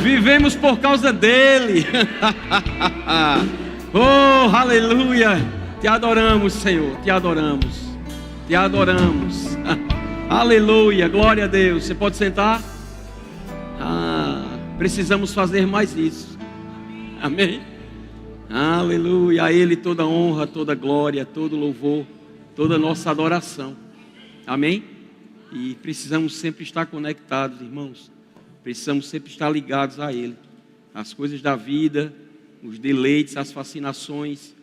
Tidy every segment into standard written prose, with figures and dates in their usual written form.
Vivemos por causa dele. Oh, aleluia. Te adoramos, Senhor. Te adoramos. Te adoramos. Aleluia. Glória a Deus. Você pode sentar? Precisamos fazer mais isso. Amém. Aleluia. A Ele toda honra, toda glória, todo louvor, toda nossa adoração. Amém. E precisamos sempre estar conectados, irmãos. Precisamos sempre estar ligados a Ele. As coisas da vida, os deleites, as fascinações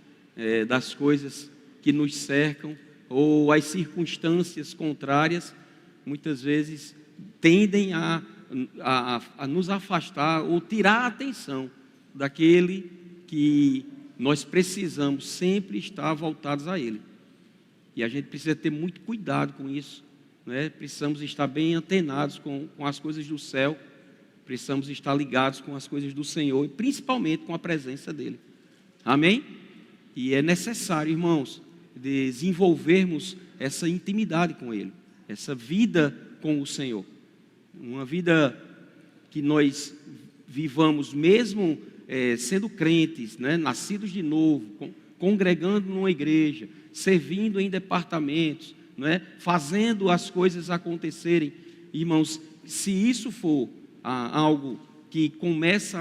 das coisas que nos cercam, ou as circunstâncias contrárias, muitas vezes tendem a nos afastar ou tirar a atenção daquele que nós precisamos sempre estar voltados a Ele. E a gente precisa ter muito cuidado com isso, né? Precisamos estar bem antenados com as coisas do céu, precisamos estar ligados com as coisas do Senhor, e principalmente com a presença dEle. Amém? E é necessário, irmãos, desenvolvermos essa intimidade com Ele, essa vida com o Senhor. Uma vida que nós vivamos mesmo sendo crentes, né? Nascidos de novo, congregando numa igreja, servindo em departamentos, né? Fazendo as coisas acontecerem. Irmãos, se isso for algo que começa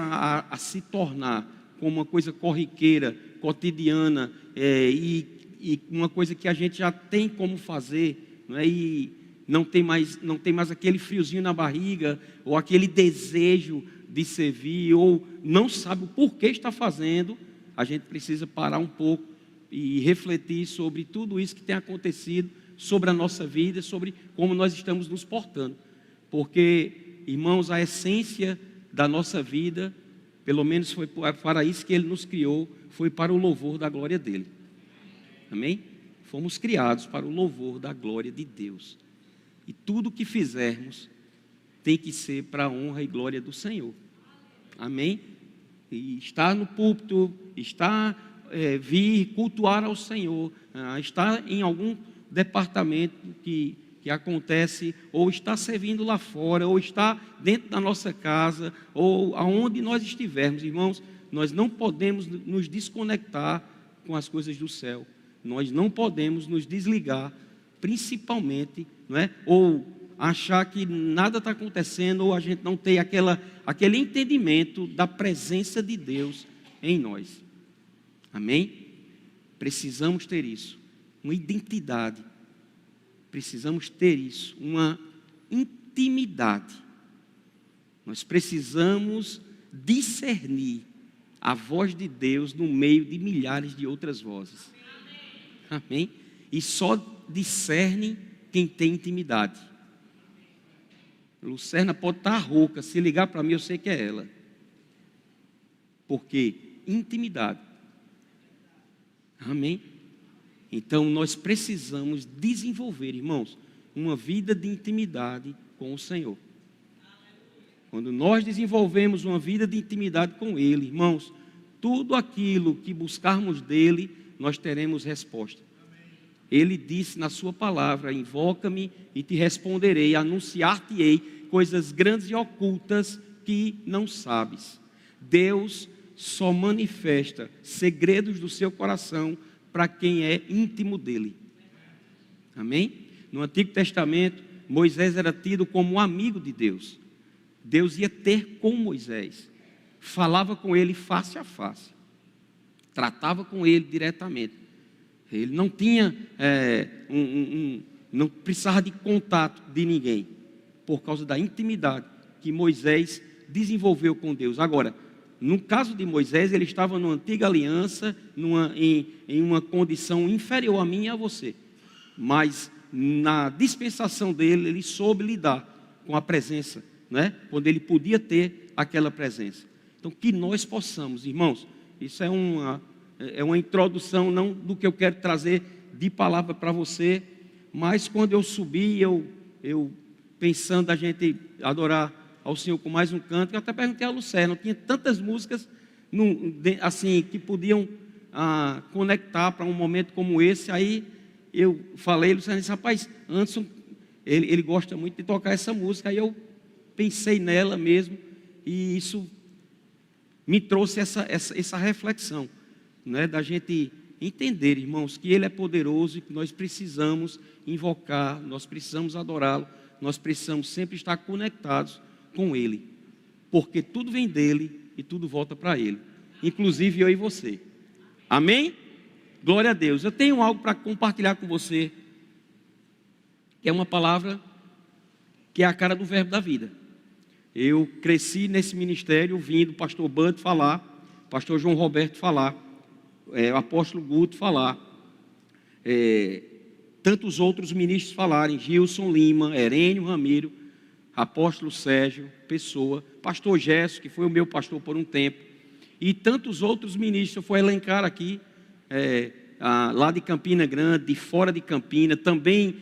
a se tornar como uma coisa corriqueira, cotidiana, e uma coisa que a gente já tem como fazer, não é? E não tem mais aquele friozinho na barriga, ou aquele desejo de servir, ou não sabe o porquê está fazendo, a gente precisa parar um pouco e refletir sobre tudo isso que tem acontecido, sobre a nossa vida, sobre como nós estamos nos portando. Porque, irmãos, a essência da nossa vida, pelo menos foi para isso que Ele nos criou, foi para o louvor da glória dEle. Amém? Fomos criados para o louvor da glória de Deus. E tudo que fizermos tem que ser para a honra e glória do Senhor. Amém? E estar no púlpito, vir cultuar ao Senhor, estar em algum departamento que acontece, ou estar servindo lá fora, ou estar dentro da nossa casa, ou aonde nós estivermos, irmãos, nós não podemos nos desconectar com as coisas do céu. Nós não podemos nos desligar, principalmente, não é? Ou achar que nada está acontecendo, ou a gente não tem aquele entendimento da presença de Deus em nós. Amém? Precisamos ter isso, uma identidade. Precisamos ter isso, uma intimidade. Nós precisamos discernir a voz de Deus no meio de milhares de outras vozes. Amém? E só discerne quem tem intimidade. Lucerna pode estar rouca, se ligar para mim eu sei que é ela. Porque intimidade. Amém? Então nós precisamos desenvolver, irmãos, uma vida de intimidade com o Senhor. Quando nós desenvolvemos uma vida de intimidade com Ele, irmãos, tudo aquilo que buscarmos dEle, nós teremos resposta. Ele disse na sua palavra: invoca-me e te responderei, anunciar-te-ei coisas grandes e ocultas que não sabes. Deus só manifesta segredos do seu coração para quem é íntimo dele. Amém? No Antigo Testamento, Moisés era tido como um amigo de Deus. Deus ia ter com Moisés, falava com ele face a face, tratava com ele diretamente. Ele não tinha, não precisava de contato de ninguém, por causa da intimidade que Moisés desenvolveu com Deus. Agora, no caso de Moisés, ele estava numa antiga aliança, em uma condição inferior a mim e a você. Mas na dispensação dele, ele soube lidar com a presença, né? Quando ele podia ter aquela presença. Então, que nós possamos, irmãos, isso é uma introdução, não do que eu quero trazer de palavra para você, mas quando eu subi, eu pensando a gente adorar ao Senhor com mais um canto, eu até perguntei a Lucerna, tinha tantas músicas assim, que podiam conectar para um momento como esse. Aí eu falei, Lucerna disse: rapaz, Anderson, ele gosta muito de tocar essa música. Aí eu pensei nela mesmo, e isso me trouxe essa reflexão, né, da gente entender, irmãos, que Ele é poderoso e que nós precisamos invocar, nós precisamos adorá-lo, nós precisamos sempre estar conectados com Ele, porque tudo vem dEle e tudo volta para Ele, inclusive eu e você. Amém? Glória a Deus. Eu tenho algo para compartilhar com você, que é uma palavra que é a cara do verbo da vida. Eu cresci nesse ministério ouvindo o pastor Bud falar, pastor João Roberto falar, o apóstolo Guto falar, tantos outros ministros falarem, Gilson Lima, Herênio Ramiro, apóstolo Sérgio Pessoa, pastor Gesso, que foi o meu pastor por um tempo, e tantos outros ministros. Eu vou elencar aqui, lá de Campina Grande, de fora de Campina, também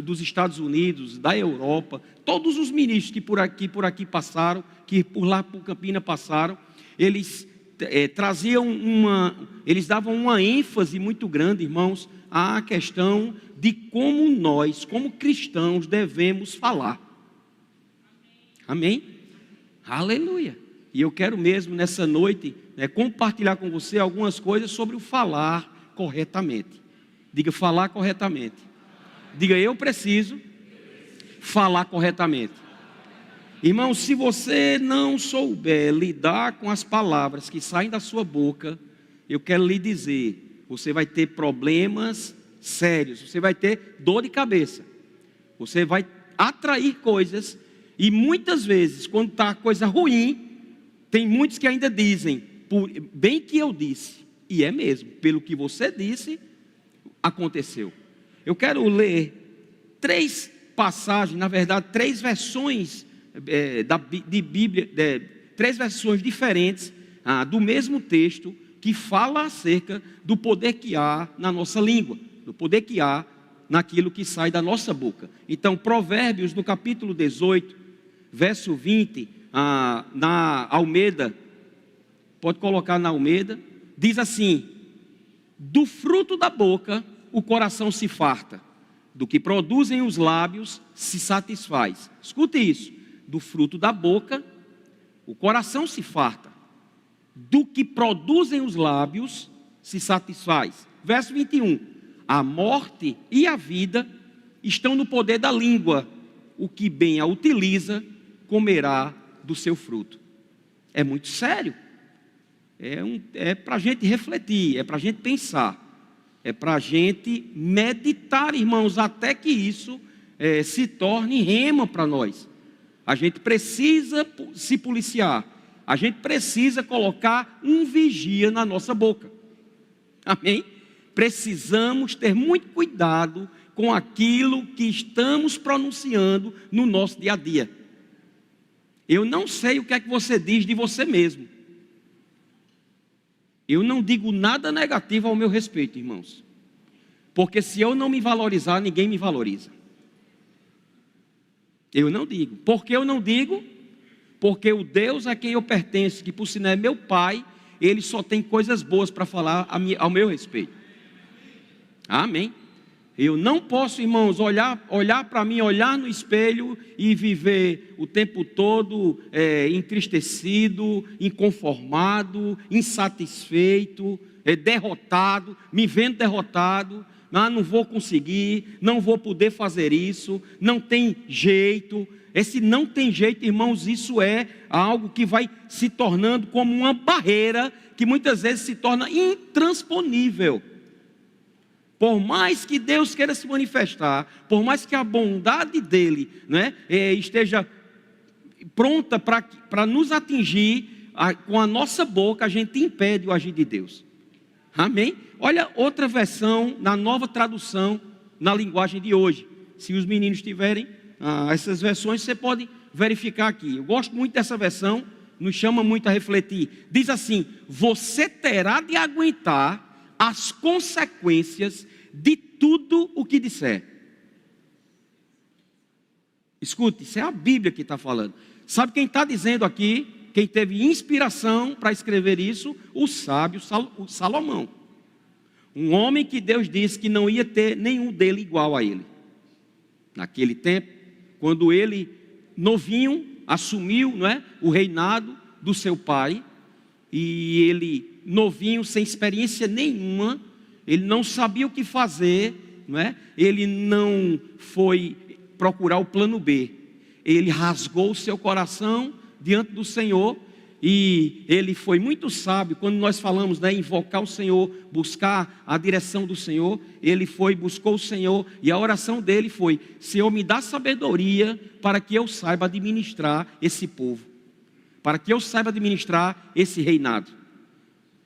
dos Estados Unidos, da Europa, todos os ministros que por aqui passaram, que por lá por Campina passaram, eles eles davam uma ênfase muito grande, irmãos, à questão de como nós, como cristãos, devemos falar. Amém? Aleluia. E eu quero mesmo nessa noite, compartilhar com você algumas coisas sobre o falar corretamente. Diga, falar corretamente. Diga, eu preciso falar corretamente. Irmão, se você não souber lidar com as palavras que saem da sua boca, eu quero lhe dizer, você vai ter problemas sérios, você vai ter dor de cabeça, você vai atrair coisas, e muitas vezes, quando está coisa ruim, tem muitos que ainda dizem, bem que eu disse, e é mesmo, pelo que você disse, aconteceu. Eu quero ler 3 passagens, na verdade 3 versões de Bíblia, 3 versões diferentes do mesmo texto, que fala acerca do poder que há na nossa língua, do poder que há naquilo que sai da nossa boca. Então, Provérbios, no capítulo 18, verso 20, na Almeida, pode colocar na Almeida, diz assim: do fruto da boca o coração se farta, do que produzem os lábios se satisfaz. Escute isso: do fruto da boca o coração se farta, do que produzem os lábios se satisfaz. Verso 21, a morte e a vida estão no poder da língua, o que bem a utiliza comerá do seu fruto. É muito sério, é para a gente refletir, é para a gente pensar, é para a gente meditar, irmãos, até que isso se torne rema para nós. A gente precisa se policiar, a gente precisa colocar um vigia na nossa boca. Amém? Precisamos ter muito cuidado com aquilo que estamos pronunciando no nosso dia a dia. Eu não sei o que é que você diz de você mesmo. Eu não digo nada negativo ao meu respeito, irmãos. Porque se eu não me valorizar, ninguém me valoriza. Eu não digo. Por que eu não digo? Porque o Deus a quem eu pertenço, que por sinal é meu Pai, Ele só tem coisas boas para falar ao meu respeito. Amém? Eu não posso, irmãos, olhar para mim, olhar no espelho e viver o tempo todo entristecido, inconformado, insatisfeito, derrotado, me vendo derrotado. Não vou conseguir, não vou poder fazer isso, não tem jeito. Esse não tem jeito, irmãos, isso é algo que vai se tornando como uma barreira, que muitas vezes se torna intransponível. Por mais que Deus queira se manifestar, por mais que a bondade dEle, esteja pronta para nos atingir, com a nossa boca a gente impede o agir de Deus. Amém? Olha outra versão, na Nova Tradução, na linguagem de hoje. Se os meninos tiverem essas versões, você pode verificar aqui. Eu gosto muito dessa versão, nos chama muito a refletir. Diz assim: você terá de aguentar as consequências de tudo o que disser. Escute, isso é a Bíblia que está falando. Sabe quem está dizendo aqui? Quem teve inspiração para escrever isso? O sábio Salomão. Um homem que Deus disse que não ia ter nenhum dele igual a ele. Naquele tempo, quando ele novinho, assumiu, não é, o reinado do seu pai. E ele, novinho, sem experiência nenhuma, ele não sabia o que fazer, não é? Ele não foi procurar o plano B. Ele rasgou o seu coração diante do Senhor. E ele foi muito sábio. Quando nós falamos, né, invocar o Senhor, buscar a direção do Senhor, ele foi, buscou o Senhor, e a oração dele foi: Senhor, me dá sabedoria para que eu saiba administrar esse povo, para que eu saiba administrar esse reinado.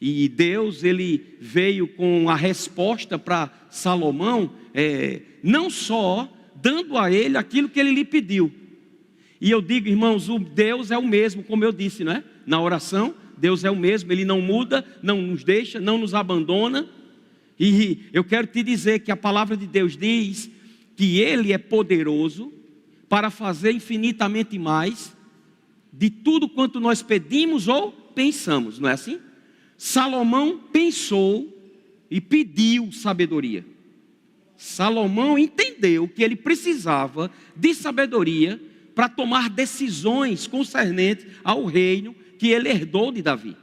E Deus, ele veio com a resposta para Salomão, não só dando a ele aquilo que ele lhe pediu. E eu digo, irmãos, o Deus é o mesmo, como eu disse, não é? Na oração, Deus é o mesmo, Ele não muda, não nos deixa, não nos abandona. E eu quero te dizer que a palavra de Deus diz que Ele é poderoso para fazer infinitamente mais de tudo quanto nós pedimos ou pensamos, não é assim? Salomão pensou e pediu sabedoria. Salomão entendeu que ele precisava de sabedoria para tomar decisões concernentes ao reino que ele herdou de Davi.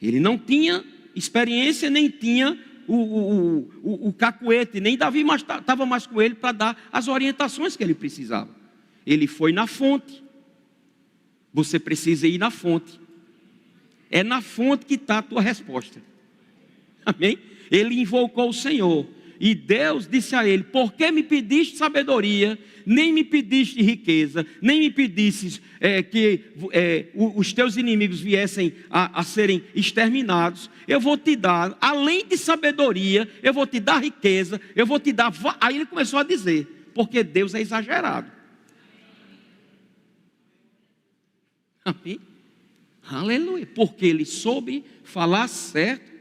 Ele não tinha experiência, nem tinha o cacuete, nem Davi estava mais com ele para dar as orientações que ele precisava. Ele foi na fonte. Você precisa ir na fonte. É na fonte que está a tua resposta. Amém? Ele invocou o Senhor. E Deus disse a ele: por que me pediste sabedoria, nem me pediste riqueza, nem me pedistes que os teus inimigos viessem a serem exterminados? Eu vou te dar, além de sabedoria, eu vou te dar riqueza, eu vou te dar... Aí ele começou a dizer, porque Deus é exagerado. Amém? Aleluia. Porque ele soube falar certo.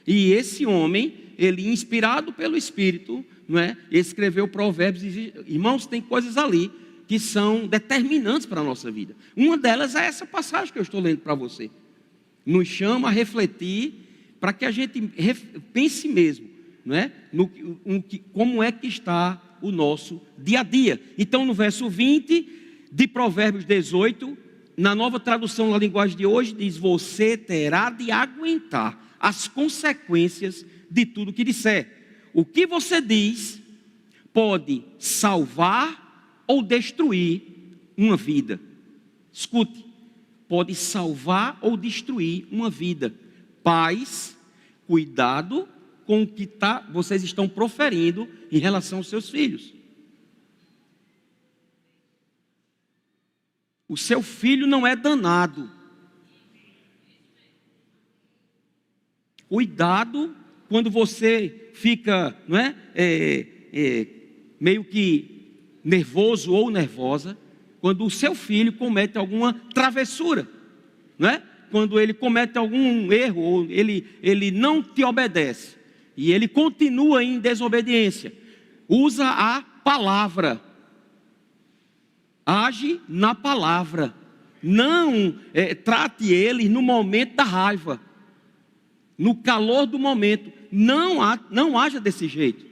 E esse homem, ele, inspirado pelo Espírito, não é, escreveu Provérbios. Irmãos, tem coisas ali que são determinantes para a nossa vida. Uma delas é essa passagem que eu estou lendo para você. Nos chama a refletir, para que a gente pense mesmo, não é, como é que está o nosso dia a dia. Então, no verso 20 de Provérbios 18, na nova tradução na linguagem de hoje, diz: você terá de aguentar as consequências de tudo que disser. O que você diz pode salvar ou destruir uma vida. Escute, pode salvar ou destruir uma vida. Pais, cuidado com o que vocês estão proferindo em relação aos seus filhos. O seu filho não é danado. Cuidado quando você fica, não é, meio que nervoso ou nervosa, quando o seu filho comete alguma travessura, não é? Quando ele comete algum erro, ou ele não te obedece, e ele continua em desobediência. Usa a palavra. Age na palavra. Não trate ele no momento da raiva, no calor do momento. Não haja desse jeito,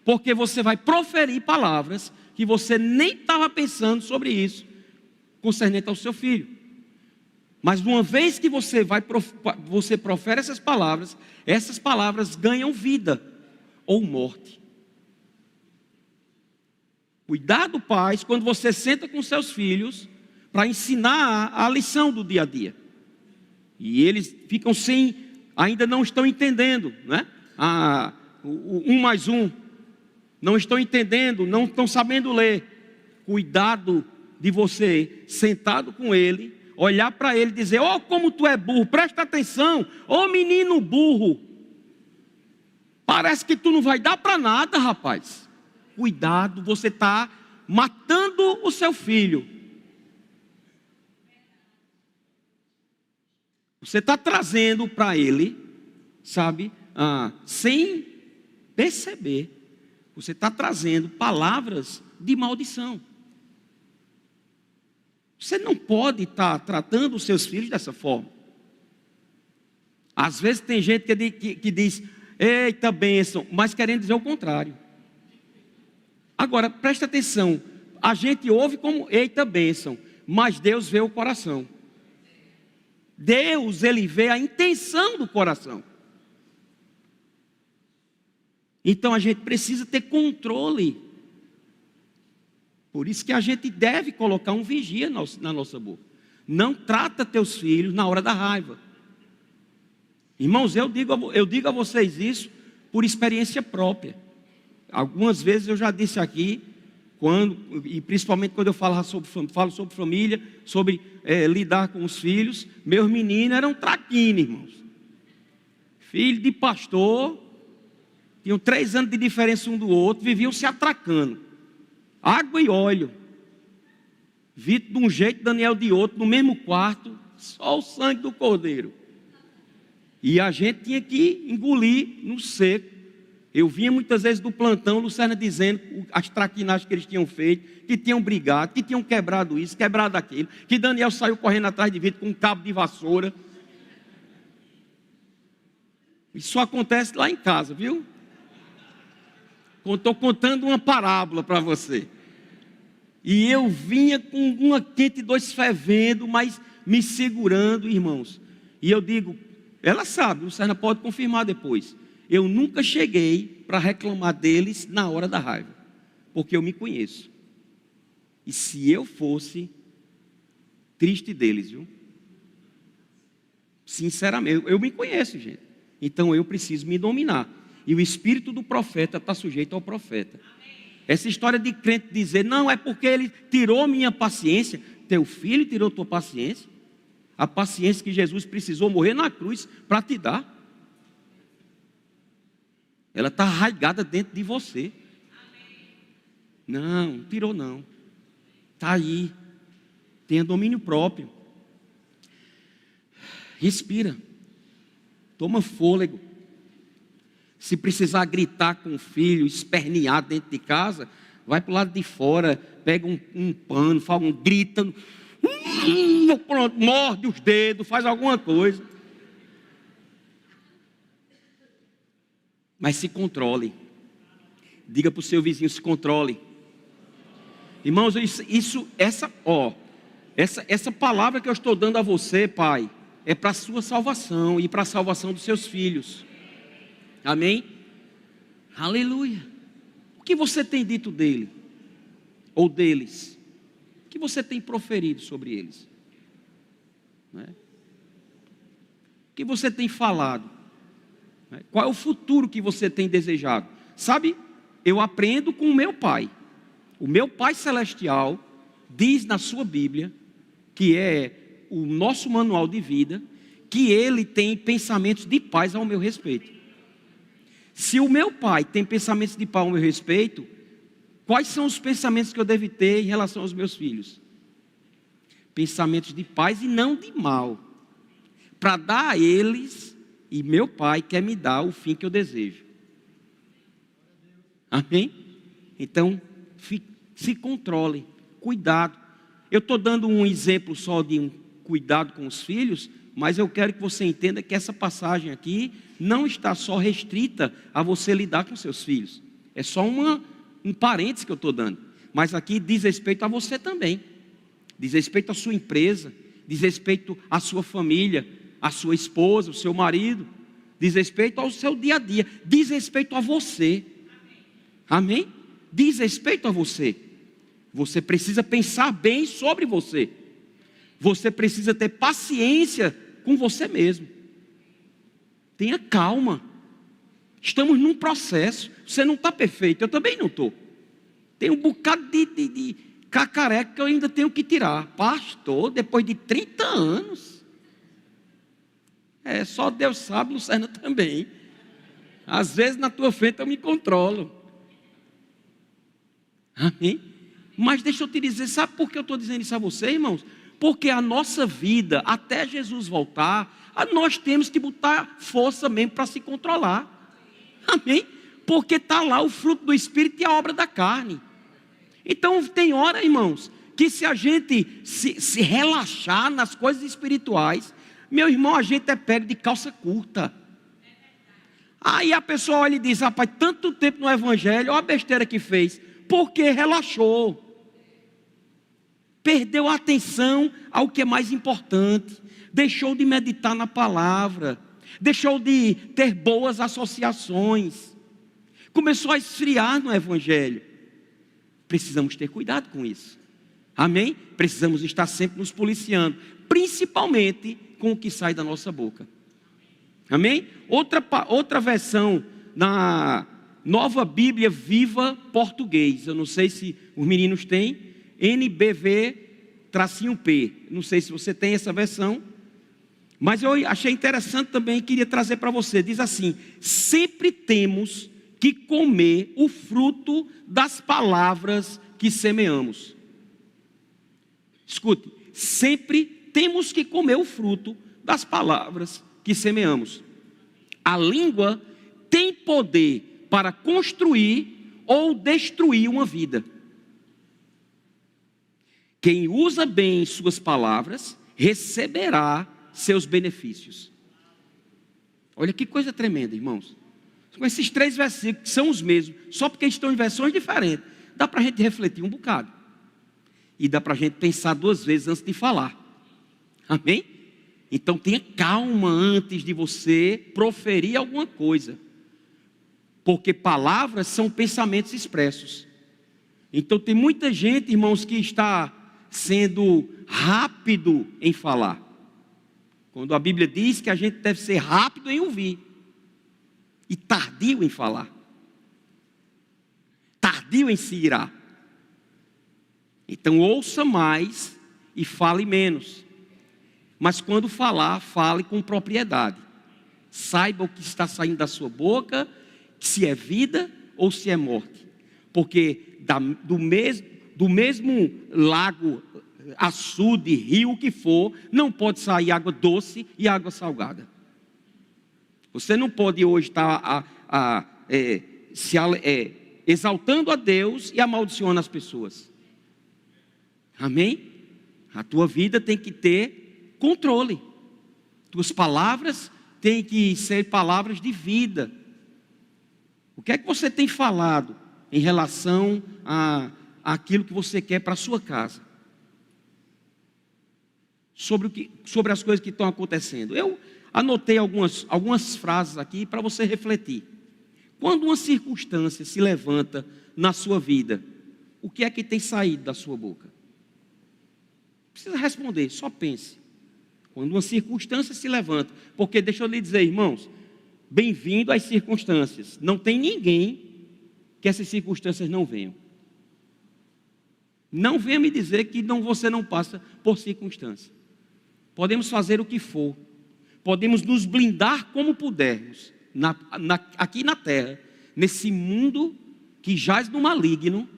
porque você vai proferir palavras que você nem estava pensando sobre isso, concernente ao seu filho. Mas uma vez que você profere essas palavras ganham vida ou morte. Cuidado, pais, quando você senta com seus filhos para ensinar a lição do dia a dia. E eles ficam ainda não estão entendendo, né? 1 mais 1. Não estão entendendo, não estão sabendo ler. Cuidado de você, sentado com ele, olhar para ele e dizer: oh, como tu é burro, presta atenção, oh menino burro. Parece que tu não vai dar para nada, rapaz. Cuidado, você está matando o seu filho. Você está trazendo para ele, sabe, sem perceber, você está trazendo palavras de maldição. Você não pode estar tratando os seus filhos dessa forma. Às vezes tem gente que diz: eita bênção, mas querendo dizer o contrário. Agora, preste atenção, a gente ouve como, eita bênção, mas Deus vê o coração. Deus, Ele vê a intenção do coração. Então a gente precisa ter controle. Por isso que a gente deve colocar um vigia na nossa boca. Não trata teus filhos na hora da raiva. Irmãos, eu digo a vocês isso por experiência própria. Algumas vezes eu já disse aqui, e principalmente quando eu falo sobre família, sobre lidar com os filhos, meus meninos eram traquinas, irmãos. Filho de pastor, tinham 3 anos de diferença um do outro, viviam se atracando. Água e óleo. Vitor de um jeito, Daniel de outro, no mesmo quarto, só o sangue do cordeiro. E a gente tinha que engolir no seco. Eu vinha muitas vezes do plantão, Luciana dizendo as traquinagens que eles tinham feito, que tinham brigado, que tinham quebrado isso, quebrado aquilo, que Daniel saiu correndo atrás de Vitor com um cabo de vassoura. Isso acontece lá em casa, viu? Estou contando uma parábola para você. E eu vinha com uma quente e 2 fervendo, mas me segurando, irmãos. E eu digo, ela sabe, Luciana pode confirmar depois. Eu nunca cheguei para reclamar deles na hora da raiva, porque eu me conheço. E se eu fosse triste deles, viu? Sinceramente, eu me conheço, gente. Então eu preciso me dominar. E o espírito do profeta está sujeito ao profeta. Essa história de crente dizer, não, é porque ele tirou minha paciência. Teu filho tirou tua paciência. A paciência que Jesus precisou morrer na cruz para te dar. Ela está arraigada dentro de você. Não, tirou não. Está aí. Tenha domínio próprio. Respira. Toma fôlego. Se precisar gritar com o filho, espernear dentro de casa, vai para o lado de fora, pega um pano, grita, pronto, morde os dedos, faz alguma coisa. Mas se controle. Diga para o seu vizinho, se controle. Irmãos, essa palavra que eu estou dando a você, pai, é para a sua salvação e para a salvação dos seus filhos. Amém? Aleluia. O que você tem dito dele? Ou deles? O que você tem proferido sobre eles? Não é? O que você tem falado? Não é? Qual é o futuro que você tem desejado? Sabe, eu aprendo com o meu pai. O meu Pai Celestial diz na sua Bíblia, que é o nosso manual de vida, que ele tem pensamentos de paz ao meu respeito. Se o meu pai tem pensamentos de paz ao meu respeito, quais são os pensamentos que eu devo ter em relação aos meus filhos? Pensamentos de paz e não de mal, para dar a eles, e meu pai quer me dar o fim que eu desejo. Amém? Então, se controle, cuidado. Eu estou dando um exemplo só de um cuidado com os filhos, mas eu quero que você entenda que essa passagem aqui não está só restrita a você lidar com seus filhos. É só um parênteses que eu estou dando. Mas aqui diz respeito a você também. Diz respeito à sua empresa, diz respeito à sua família, à sua esposa, ao seu marido. Diz respeito ao seu dia a dia. Diz respeito a você. Amém? Diz respeito a você. Você precisa pensar bem sobre você. Você precisa ter paciência com você mesmo. Tenha calma. Estamos num processo. Você não está perfeito, eu também não estou. Tem um bocado de cacareca que eu ainda tenho que tirar. Pastor, depois de 30 anos. Só Deus sabe, Luciana também. Às vezes na tua frente eu me controlo. Amém? Mas deixa eu te dizer, sabe por que eu estou dizendo isso a você, irmãos? Porque a nossa vida, até Jesus voltar, nós temos que botar força mesmo para se controlar. Amém? Porque está lá o fruto do Espírito e a obra da carne. Então tem hora, irmãos, que se a gente se relaxar nas coisas espirituais, meu irmão, a gente é pego de calça curta. Aí a pessoa olha e diz, rapaz, tanto tempo no evangelho, olha a besteira que fez. Porque relaxou. perdeu a atenção ao que é mais importante, deixou de meditar na palavra, deixou de ter boas associações, começou a esfriar no Evangelho. Precisamos ter cuidado com isso, amém? Precisamos estar sempre nos policiando, principalmente com o que sai da nossa boca, amém? Outra versão, na Nova Bíblia Viva Português, eu não sei se os meninos têm, NBV-P, não sei se você tem essa versão, mas eu achei interessante também, queria trazer para você. Diz assim: sempre temos que comer o fruto das palavras que semeamos. Escute, sempre temos que comer o fruto das palavras que semeamos. A língua tem poder para construir ou destruir uma vida. Quem usa bem suas palavras receberá seus benefícios. Olha que coisa tremenda, irmãos. Com esses 3 versículos, que são os mesmos, só porque estão em versões diferentes, dá para a gente refletir um bocado. E dá para a gente pensar 2 vezes antes de falar. Amém? Então tenha calma antes de você proferir alguma coisa. Porque palavras são pensamentos expressos. Então tem muita gente, irmãos, que está sendo rápido em falar. Quando a Bíblia diz que a gente deve ser rápido em ouvir e tardio em falar, tardio em se irar. Então ouça mais e fale menos. Mas quando falar, fale com propriedade. Saiba o que está saindo da sua boca, se é vida ou se é morte. Porque do mesmo lago, açude, rio que for, não pode sair água doce e água salgada. Você não pode hoje estar exaltando a Deus e amaldiçoando as pessoas. Amém? A tua vida tem que ter controle. Tuas palavras têm que ser palavras de vida. O que é que você tem falado em relação àquilo que você quer para a sua casa? Sobre as coisas que estão acontecendo. Eu anotei algumas frases aqui para você refletir. Quando uma circunstância se levanta na sua vida, o que é que tem saído da sua boca? Não precisa responder, só pense. Quando uma circunstância se levanta, porque deixa eu lhe dizer, irmãos, bem-vindo às circunstâncias. Não tem ninguém que essas circunstâncias não venham. Não venha me dizer que você não passa por circunstâncias. Podemos fazer o que for, podemos nos blindar como pudermos, aqui na terra, nesse mundo que jaz no maligno.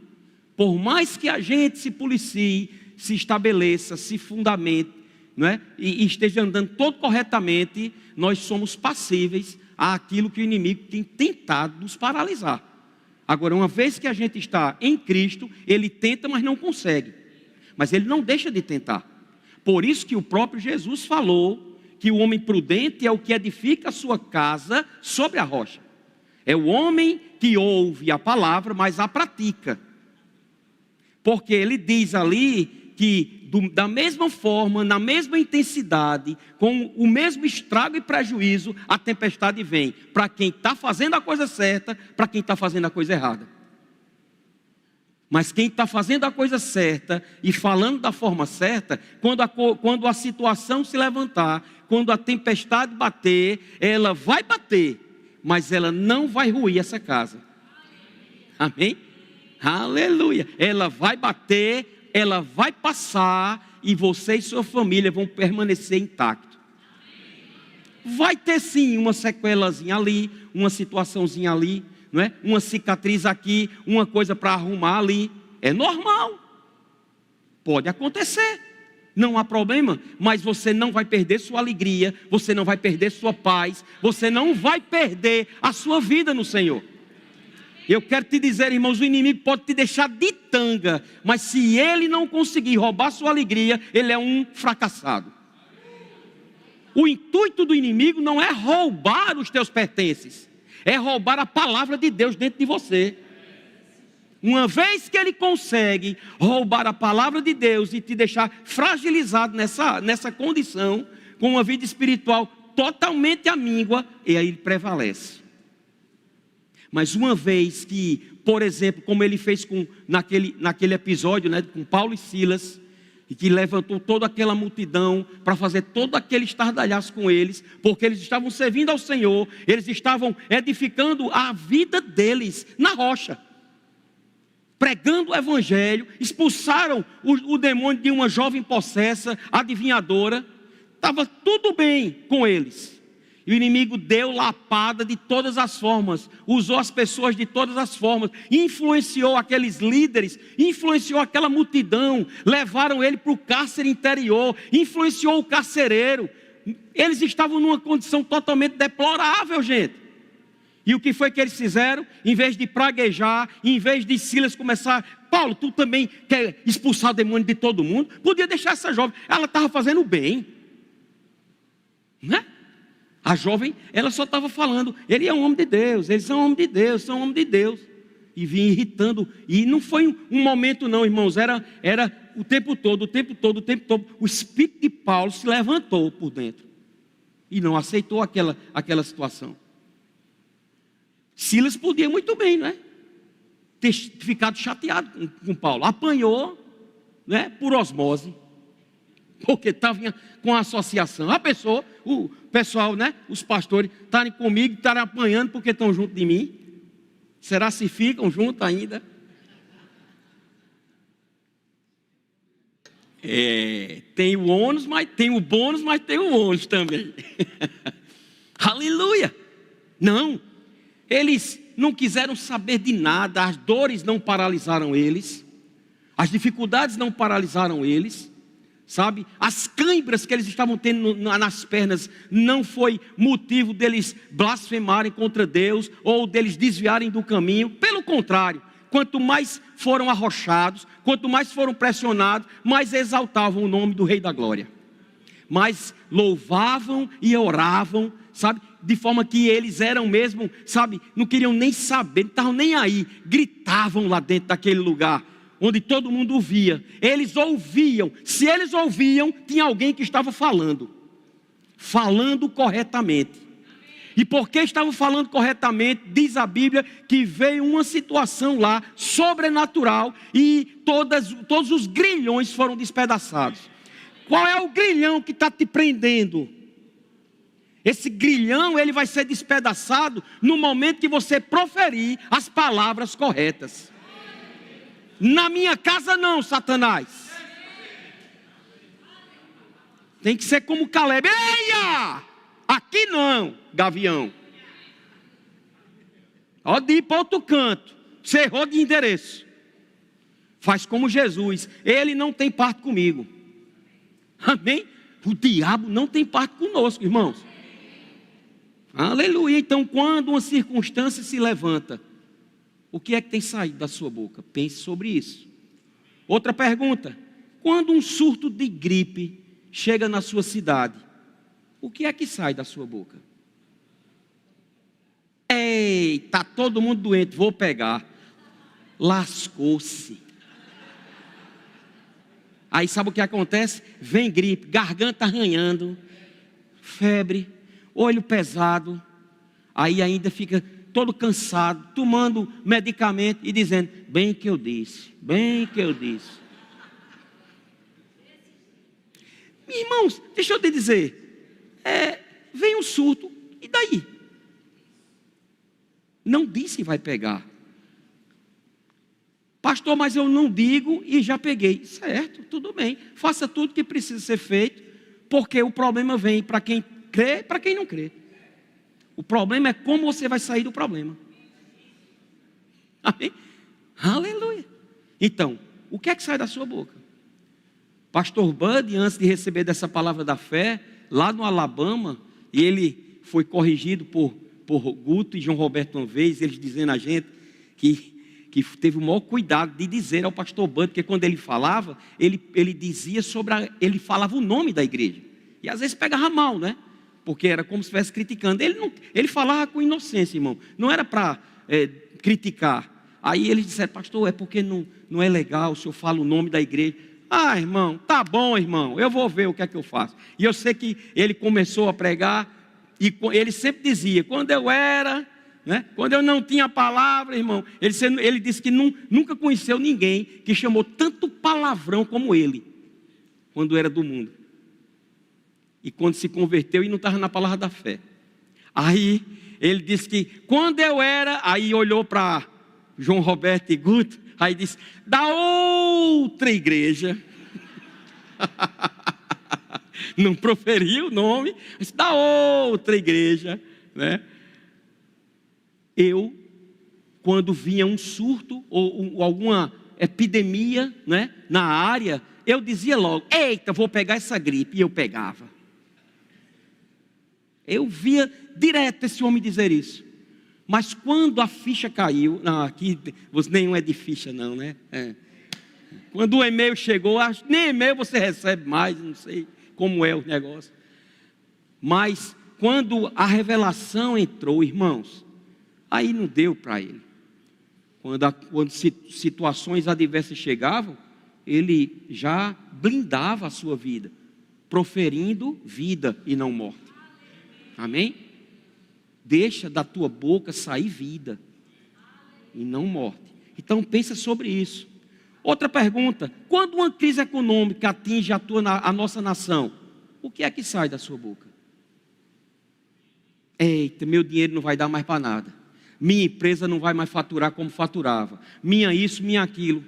Por mais que a gente se policie, se estabeleça, se fundamente, não é? E esteja andando todo corretamente, nós somos passíveis àquilo que o inimigo tem tentado nos paralisar. Agora, uma vez que a gente está em Cristo, ele tenta, mas não consegue. Mas ele não deixa de tentar. Por isso que o próprio Jesus falou que o homem prudente é o que edifica a sua casa sobre a rocha. É o homem que ouve a palavra, mas a pratica. Porque ele diz ali que da mesma forma, na mesma intensidade, com o mesmo estrago e prejuízo, a tempestade vem para quem está fazendo a coisa certa, para quem está fazendo a coisa errada. Mas quem está fazendo a coisa certa e falando da forma certa, quando a situação se levantar, quando a tempestade bater, ela vai bater, mas ela não vai ruir essa casa. Amém? Aleluia! Ela vai bater, ela vai passar e você e sua família vão permanecer intactos. Vai ter sim uma sequelazinha ali, uma situaçãozinha ali, não é? Uma cicatriz aqui, uma coisa para arrumar ali. É normal. Pode acontecer. Não há problema. Mas você não vai perder sua alegria. Você não vai perder sua paz. Você não vai perder a sua vida no Senhor. Eu quero te dizer, irmãos, o inimigo pode te deixar de tanga, mas se ele não conseguir roubar sua alegria, ele é um fracassado. O intuito do inimigo não é roubar os teus pertences, é roubar a palavra de Deus dentro de você. Uma vez que ele consegue roubar a palavra de Deus e te deixar fragilizado nessa condição, com uma vida espiritual totalmente amíngua, e aí ele prevalece. Mas uma vez que, por exemplo, como ele fez naquele episódio, né, com Paulo e Silas, e que levantou toda aquela multidão para fazer todo aquele estardalhaço com eles, porque eles estavam servindo ao Senhor, eles estavam edificando a vida deles na rocha, pregando o evangelho, expulsaram o demônio de uma jovem possessa, adivinhadora, estava tudo bem com eles. E o inimigo deu lapada de todas as formas, usou as pessoas de todas as formas, influenciou aqueles líderes, influenciou aquela multidão, levaram ele para o cárcere interior, influenciou o carcereiro. Eles estavam numa condição totalmente deplorável, gente. E o que foi que eles fizeram? Em vez de praguejar, em vez de Silas começar, Paulo, tu também quer expulsar o demônio de todo mundo? Podia deixar essa jovem, ela estava fazendo bem, né? A jovem, ela só estava falando, ele é um homem de Deus, eles são homem de Deus, são homem de Deus. E vinha irritando, e não foi um momento não, irmãos, era o tempo todo. O espírito de Paulo se levantou por dentro, e não aceitou aquela situação. Silas podia muito bem, né, ter ficado chateado com Paulo, apanhou, né, por osmose, porque estava com a associação. A pessoa, o pessoal, né, os pastores, estarem comigo, estarem apanhando porque estão junto de mim. Será se ficam juntos ainda? Tem o ônus, mas tem o bônus, mas tem o ônus também. Aleluia! Não, eles não quiseram saber de nada, as dores não paralisaram eles, as dificuldades não paralisaram eles. Sabe, as câimbras que eles estavam tendo nas pernas não foi motivo deles blasfemarem contra Deus ou deles desviarem do caminho. Pelo contrário, quanto mais foram arrochados, quanto mais foram pressionados, mais exaltavam o nome do Rei da Glória, mais louvavam e oravam, sabe, de forma que eles eram mesmo, sabe, não queriam nem saber, não estavam nem aí, gritavam lá dentro daquele lugar onde todo mundo ouvia. Eles ouviam. Se eles ouviam, tinha alguém que estava falando corretamente. E porque estavam falando corretamente, diz a Bíblia que veio uma situação lá sobrenatural e todos os grilhões foram despedaçados. Qual é o grilhão que está te prendendo? Esse grilhão, ele vai ser despedaçado no momento que você proferir as palavras corretas. Na minha casa não, Satanás. Tem que ser como Caleb. Eia! Aqui não, gavião. Pode ir para outro canto. Você errou de endereço. Faz como Jesus. Ele não tem parte comigo. Amém? O diabo não tem parte conosco, irmãos. Aleluia. Então, quando uma circunstância se levanta, o que é que tem saído da sua boca? Pense sobre isso. Outra pergunta. Quando um surto de gripe chega na sua cidade, o que é que sai da sua boca? Ei, está todo mundo doente, vou pegar. Lascou-se. Aí sabe o que acontece? Vem gripe, garganta arranhando, febre, olho pesado. Aí ainda fica todo cansado, tomando medicamento e dizendo, bem que eu disse. Irmãos, deixa eu te dizer, vem um surto, e daí? Não disse vai pegar. Pastor, mas eu não digo e já peguei. Certo, tudo bem, faça tudo que precisa ser feito, porque o problema vem para quem crê e para quem não crê. O problema é como você vai sair do problema. Amém? Aleluia. Então, o que é que sai da sua boca? Pastor Bud, antes de receber dessa palavra da fé, lá no Alabama, e ele foi corrigido por Guto e João Roberto uma vez, eles dizendo a gente que teve o maior cuidado de dizer ao pastor Bud, porque quando ele falava, ele dizia ele falava o nome da igreja. E às vezes pegava mal, né? Porque era como se estivesse criticando. Ele falava com inocência, irmão. Não era para criticar. Aí eles disseram: pastor, é porque não é legal, o senhor fala o nome da igreja. Ah, irmão, tá bom, irmão, eu vou ver o que é que eu faço. E eu sei que ele começou a pregar, e ele sempre dizia: quando eu era, né, quando eu não tinha palavra, irmão, ele disse que nunca conheceu ninguém que chamou tanto palavrão como ele, quando era do mundo. E quando se converteu e não estava na palavra da fé. Aí ele disse que quando eu era, aí olhou para João Roberto e Guto, aí disse: da outra igreja. Não proferiu o nome, mas da outra igreja, né? Eu, quando vinha um surto ou alguma epidemia, né, na área, eu dizia logo: eita, vou pegar essa gripe. E eu pegava. Eu via direto esse homem dizer isso. Mas quando a ficha caiu, não, aqui nenhum é de ficha não, né? Quando o e-mail chegou, nem e-mail você recebe mais, não sei como é o negócio. Mas quando a revelação entrou, irmãos, aí não deu para ele. Quando situações adversas chegavam, ele já blindava a sua vida, proferindo vida e não morte. Amém? Deixa da tua boca sair vida e não morte. Então pensa sobre isso. Outra pergunta: quando uma crise econômica atinge a nossa nação, o que é que sai da sua boca? Eita, meu dinheiro não vai dar mais para nada. Minha empresa não vai mais faturar como faturava. Minha isso, minha aquilo.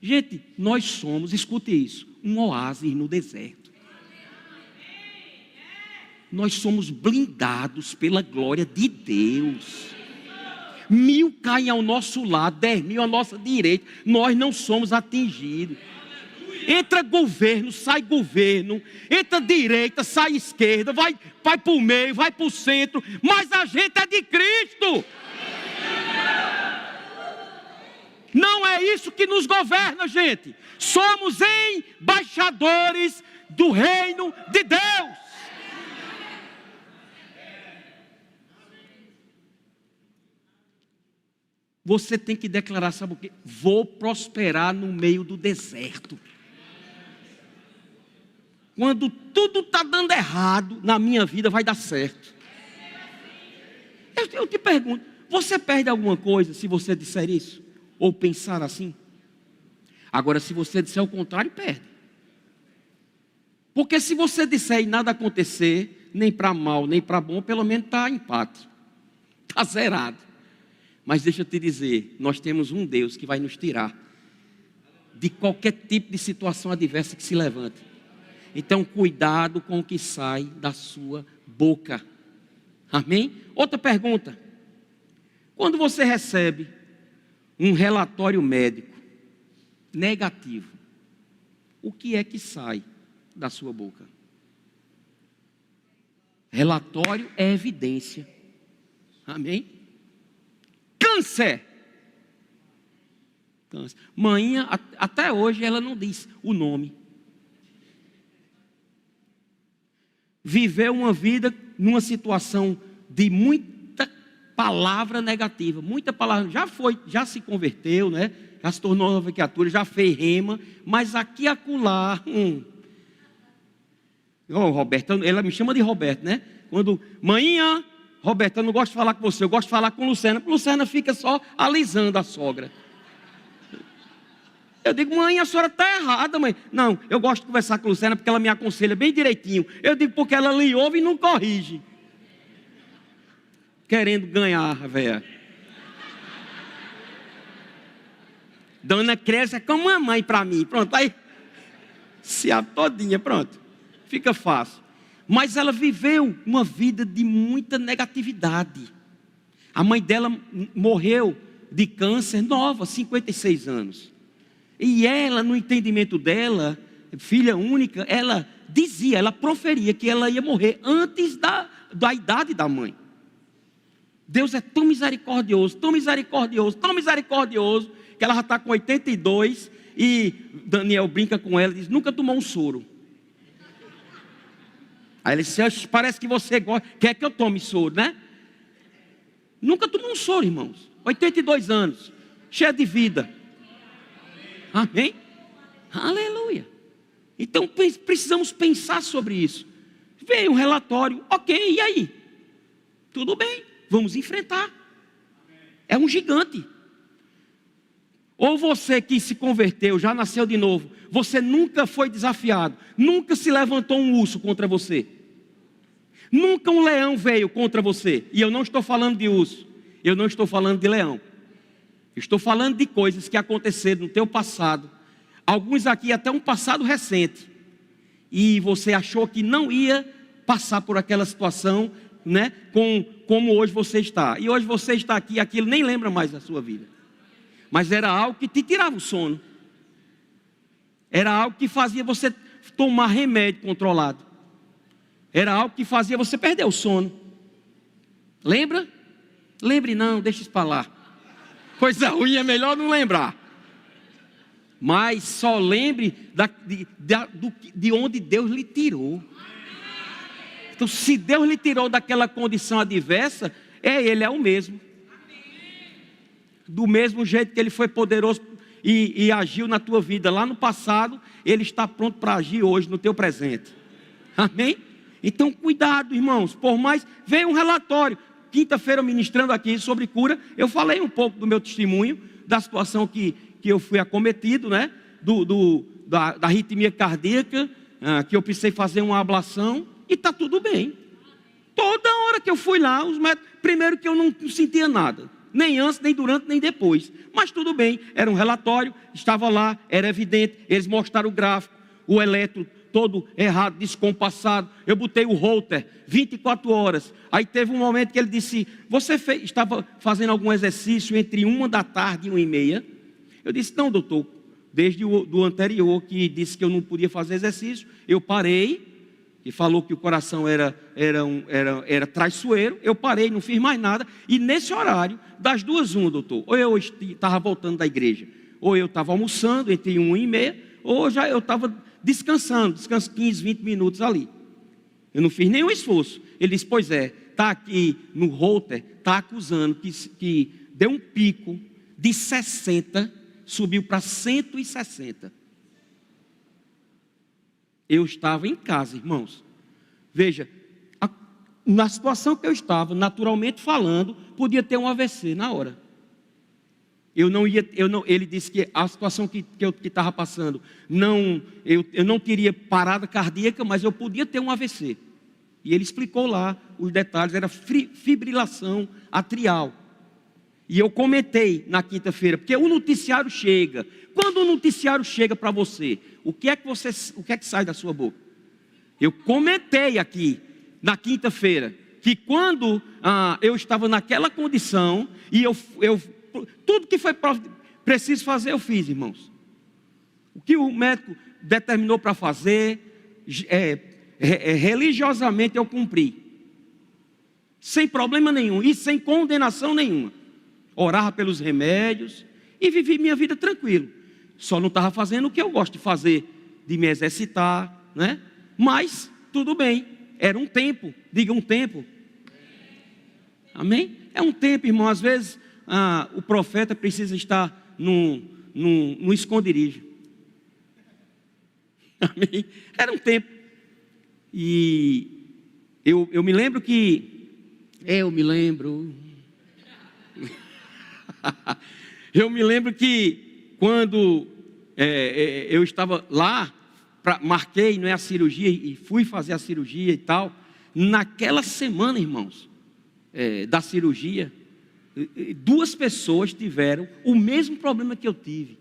Gente, nós somos, escute isso, um oásis no deserto. Nós somos blindados pela glória de Deus. 1000 caem ao nosso lado, 10.000 à nossa direita, nós não somos atingidos. Entra governo, sai governo, entra direita, sai esquerda, vai para o meio, vai para o centro, mas a gente é de Cristo. Não é isso que nos governa, gente. Somos embaixadores do reino de Deus. Você tem que declarar, sabe o quê? Vou prosperar no meio do deserto. Quando tudo está dando errado, na minha vida vai dar certo. Eu te pergunto, você perde alguma coisa se você disser isso? Ou pensar assim? Agora, se você disser o contrário, perde. Porque se você disser e nada acontecer, nem para mal, nem para bom, pelo menos está empate. Está zerado. Mas deixa eu te dizer, nós temos um Deus que vai nos tirar de qualquer tipo de situação adversa que se levante. Então, cuidado com o que sai da sua boca. Amém? Outra pergunta. Quando você recebe um relatório médico negativo, o que é que sai da sua boca? Relatório é evidência. Amém? Câncer. Manhã, até hoje ela não diz o nome. Viveu uma vida numa situação de muita palavra negativa, muita palavra, já se converteu, né? Já se tornou nova criatura, já fez rema, mas aqui e acolá, Roberto, ela me chama de Roberto, né? Quando, manhã, Roberto, eu não gosto de falar com você, eu gosto de falar com Lucena. Lucena fica só alisando a sogra. Eu digo: mãe, a senhora está errada, mãe. Não, eu gosto de conversar com Lucena porque ela me aconselha bem direitinho. Eu digo porque ela lhe ouve e não corrige. Querendo ganhar, velha. Dona Crécia é como uma mãe para mim. Pronto, aí se a todinha, pronto. Fica fácil. Mas ela viveu uma vida de muita negatividade. A mãe dela morreu de câncer nova, 56 anos. E ela, no entendimento dela, filha única, ela dizia, ela proferia que ela ia morrer antes da idade da mãe. Deus é tão misericordioso, tão misericordioso, tão misericordioso, que ela já está com 82 e Daniel brinca com ela e diz: nunca tomou um soro. Aí ele disse: parece que você quer que eu tome soro, né? Nunca tomou um soro, irmãos. 82 anos, cheia de vida. Amém? Aleluia. Então precisamos pensar sobre isso. Veio um relatório, ok, e aí? Tudo bem, vamos enfrentar. É um gigante. Ou você que se converteu, já nasceu de novo, você nunca foi desafiado, nunca se levantou um urso contra você, nunca um leão veio contra você. E eu não estou falando de urso, eu não estou falando de leão, eu estou falando de coisas que aconteceram no teu passado, alguns aqui até um passado recente, e você achou que não ia passar por aquela situação, né, como hoje você está. E hoje você está aqui, aquilo nem lembra mais da sua vida. Mas era algo que te tirava o sono. Era algo que fazia você tomar remédio controlado. Era algo que fazia você perder o sono. Lembra? Lembre não, deixa isso para lá. Coisa ruim é melhor não lembrar. Mas só lembre de onde Deus lhe tirou. Então, se Deus lhe tirou daquela condição adversa, Ele é o mesmo. Do mesmo jeito que Ele foi poderoso e agiu na tua vida lá no passado, Ele está pronto para agir hoje no teu presente. Amém? Então cuidado, irmãos. Por mais, veio um relatório, quinta-feira ministrando aqui sobre cura, eu falei um pouco do meu testemunho, da situação que eu fui acometido, né? Da arritmia cardíaca, que eu precisei fazer uma ablação, e está tudo bem. Toda hora que eu fui lá, os médicos, primeiro que eu não sentia nada, nem antes, nem durante, nem depois. Mas tudo bem, era um relatório, estava lá, era evidente. Eles mostraram o gráfico, o eletro todo errado, descompassado. Eu botei o Holter, 24 horas. Aí teve um momento que ele disse, você estava fazendo algum exercício entre 1 da tarde e 1h30? Eu disse, não, doutor, desde o anterior que disse que eu não podia fazer exercício, eu parei, e falou que o coração era traiçoeiro, eu parei, não fiz mais nada, e nesse horário, das 2h, doutor, ou eu estava voltando da igreja, ou eu estava almoçando entre 1h30, ou já eu estava descanso 15, 20 minutos ali. Eu não fiz nenhum esforço. Ele disse, pois é, está aqui no Holter, está acusando que deu um pico de 60, subiu para 160. Eu estava em casa, irmãos. Veja, na situação que eu estava, naturalmente falando, podia ter um AVC na hora. Ele disse que a situação que eu estava passando, eu não teria parada cardíaca, mas eu podia ter um AVC. E ele explicou lá os detalhes, era fibrilação atrial. E eu comentei na quinta-feira, porque o noticiário chega. Quando o noticiário chega para você, o que é que sai da sua boca? Eu comentei aqui na quinta-feira que quando eu estava naquela condição e tudo que foi preciso fazer eu fiz, irmãos. O que o médico determinou para fazer, religiosamente eu cumpri, sem problema nenhum e sem condenação nenhuma. Orava pelos remédios e vivi minha vida tranquilo. Só não estava fazendo o que eu gosto de fazer, de me exercitar, né? Mas tudo bem, era um tempo, diga um tempo. Amém? É um tempo, irmão. Às vezes o profeta precisa estar no esconderijo. Amém? Era um tempo. E eu me lembro que eu me lembro que quando eu estava lá, marquei, não é, a cirurgia, e fui fazer a cirurgia e tal. Naquela semana, irmãos, da cirurgia, 2 pessoas tiveram o mesmo problema que eu tive.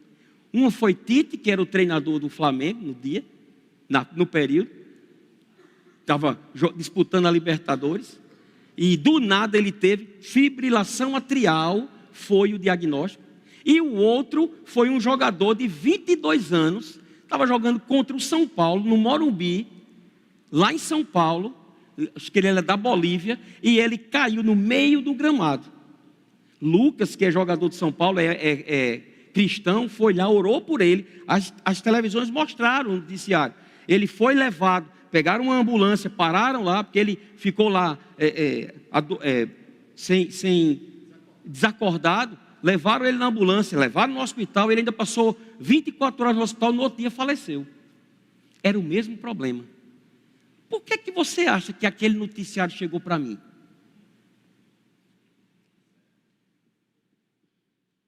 Uma foi Tite, que era o treinador do Flamengo no dia, no período, estava disputando a Libertadores, e do nada ele teve fibrilação atrial, foi o diagnóstico. E o outro foi um jogador de 22 anos, estava jogando contra o São Paulo, no Morumbi, lá em São Paulo, acho que ele era da Bolívia, e ele caiu no meio do gramado. Lucas, que é jogador de São Paulo, é cristão, foi lá, orou por ele, as televisões mostraram o noticiário. Ele foi levado, pegaram uma ambulância, pararam lá, porque ele ficou lá sem desacordado, levaram ele na ambulância, levaram no hospital, ele ainda passou 24 horas no hospital, no outro dia faleceu. Era o mesmo problema. Por que você acha que aquele noticiário chegou para mim?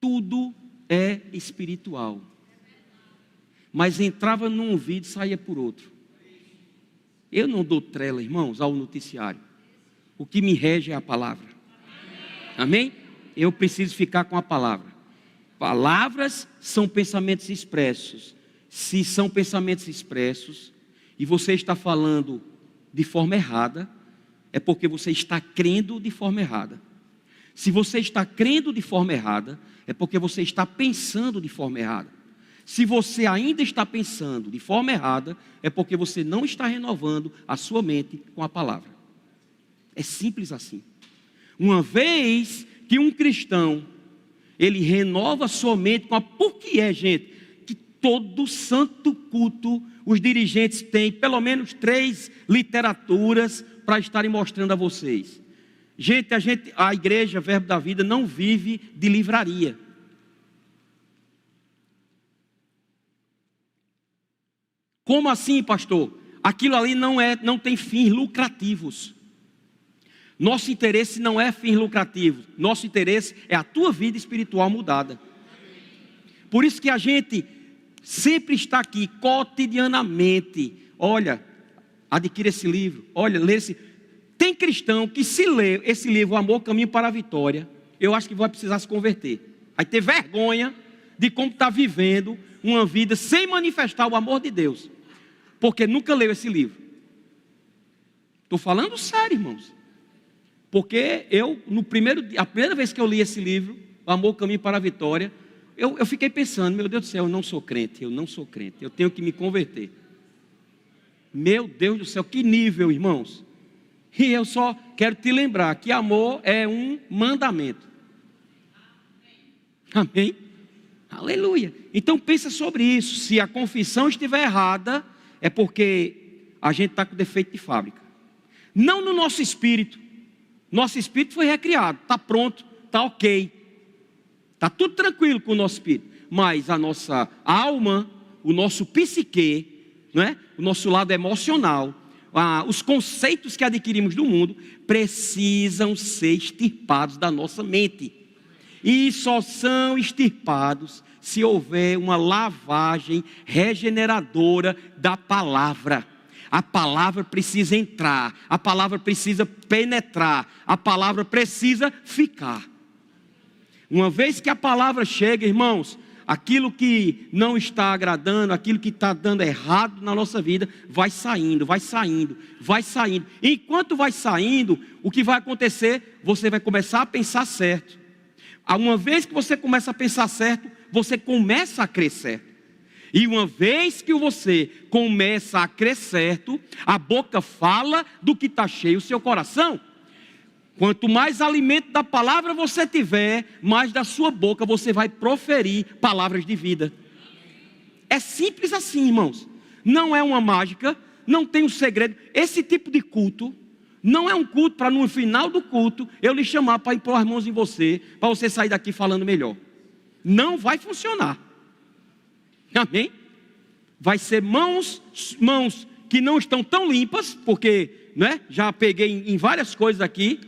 Tudo é espiritual. Mas entrava num ouvido e saía por outro. Eu não dou trela, irmãos, ao noticiário. O que me rege é a palavra. Amém? Eu preciso ficar com a palavra. Palavras são pensamentos expressos. Se são pensamentos expressos e você está falando de forma errada, é porque você está crendo de forma errada. Se você está crendo de forma errada, é porque você está pensando de forma errada. Se você ainda está pensando de forma errada, é porque você não está renovando a sua mente com a palavra. É simples assim. Uma vez que um cristão, ele renova a sua mente com a... Por que é, gente, que todo santo culto, os dirigentes têm pelo menos 3 literaturas para estarem mostrando a vocês? Gente, a igreja Verbo da Vida não vive de livraria. Como assim, pastor? Aquilo ali não tem fins lucrativos. Nosso interesse não é fins lucrativos. Nosso interesse é a tua vida espiritual mudada. Por isso que a gente sempre está aqui, cotidianamente. Olha, adquira esse livro. Olha, lê esse. Tem cristão que se lê esse livro, O Amor, Caminho para a Vitória, eu acho que vai precisar se converter. Vai ter vergonha de como está vivendo uma vida sem manifestar o amor de Deus. Porque nunca leu esse livro. Estou falando sério, irmãos. Porque a primeira vez que eu li esse livro, O Amor, Caminho para a Vitória, eu fiquei pensando, meu Deus do céu, eu não sou crente, eu tenho que me converter. Meu Deus do céu, que nível, irmãos. E eu só quero te lembrar que amor é um mandamento. Amém? Aleluia. Então pensa sobre isso. Se a confissão estiver errada, é porque a gente está com defeito de fábrica. Não no nosso espírito. Nosso espírito foi recriado, está pronto, está ok. Está tudo tranquilo com o nosso espírito. Mas a nossa alma, o nosso psique, né? O nosso lado emocional, os conceitos que adquirimos do mundo, precisam ser extirpados da nossa mente. E só são extirpados se houver uma lavagem regeneradora da palavra. A palavra precisa entrar, a palavra precisa penetrar, a palavra precisa ficar. Uma vez que a palavra chega, irmãos, aquilo que não está agradando, aquilo que está dando errado na nossa vida, vai saindo, vai saindo, vai saindo. E enquanto vai saindo, o que vai acontecer? Você vai começar a pensar certo. Uma vez que você começa a pensar certo, você começa a crer certo. E uma vez que você começa a crer certo, a boca fala do que está cheio o seu coração. Quanto mais alimento da palavra você tiver, mais da sua boca você vai proferir palavras de vida. É simples assim, irmãos. Não é uma mágica, não tem um segredo. Esse tipo de culto não é um culto para no final do culto eu lhe chamar para impor as mãos em você, para você sair daqui falando melhor. Não vai funcionar. Amém? Vai ser mãos que não estão tão limpas, porque, né, já peguei em várias coisas aqui,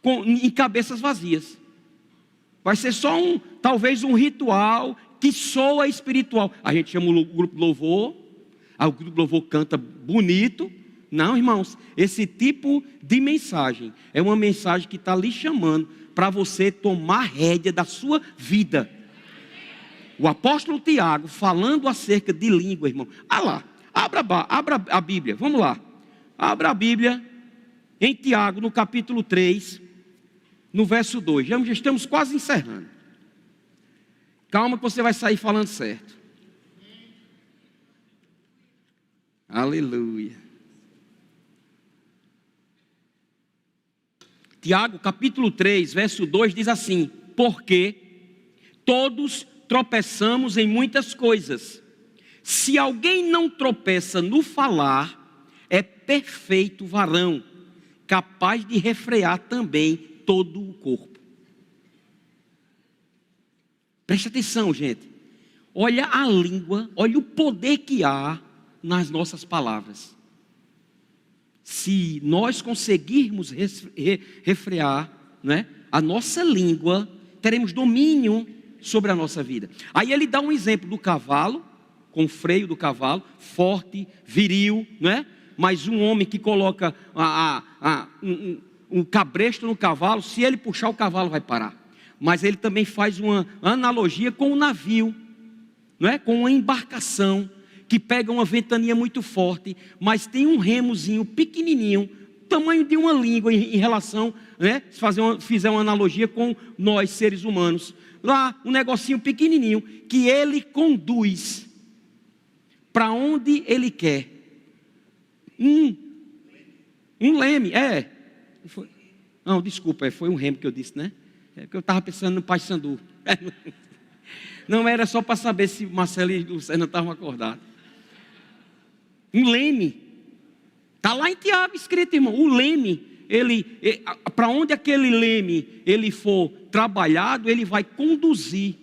em cabeças vazias. Vai ser só talvez um ritual que soa espiritual. A gente chama o grupo louvor, o grupo louvor canta bonito. Não, irmãos, esse tipo de mensagem é uma mensagem que está lhe chamando para você tomar rédea da sua vida. O apóstolo Tiago falando acerca de língua, irmão. Lá, abra a Bíblia, vamos lá. Abra a Bíblia em Tiago, no capítulo 3, no verso 2. Já estamos quase encerrando. Calma que você vai sair falando certo. Aleluia. Tiago, capítulo 3, verso 2 diz assim: porque todos tropeçamos em muitas coisas. Se alguém não tropeça no falar, é perfeito varão, capaz de refrear também todo o corpo. Preste atenção, gente. Olha a língua, olha o poder que há nas nossas palavras. Se nós conseguirmos refrear, né, a nossa língua, teremos domínio sobre a nossa vida. Aí ele dá um exemplo do cavalo, com o freio do cavalo, forte, viril, né? Mas um homem que coloca um cabresto no cavalo, se ele puxar, o cavalo vai parar. Mas ele também faz uma analogia com o navio, não é? Com uma embarcação que pega uma ventania muito forte, mas tem um remozinho pequenininho, tamanho de uma língua em relação, né? Se fizer uma analogia com nós, seres humanos. Lá, um negocinho pequenininho, que ele conduz para onde ele quer. Um leme, Não, desculpa, foi um remo que eu disse, né? É porque eu estava pensando no Paysandu. Não, era só para saber se Marcelo e Luciano estavam acordados. Um leme. Está lá em Tiago escrito, irmão. O leme, para onde aquele leme ele for trabalhado, ele vai conduzir,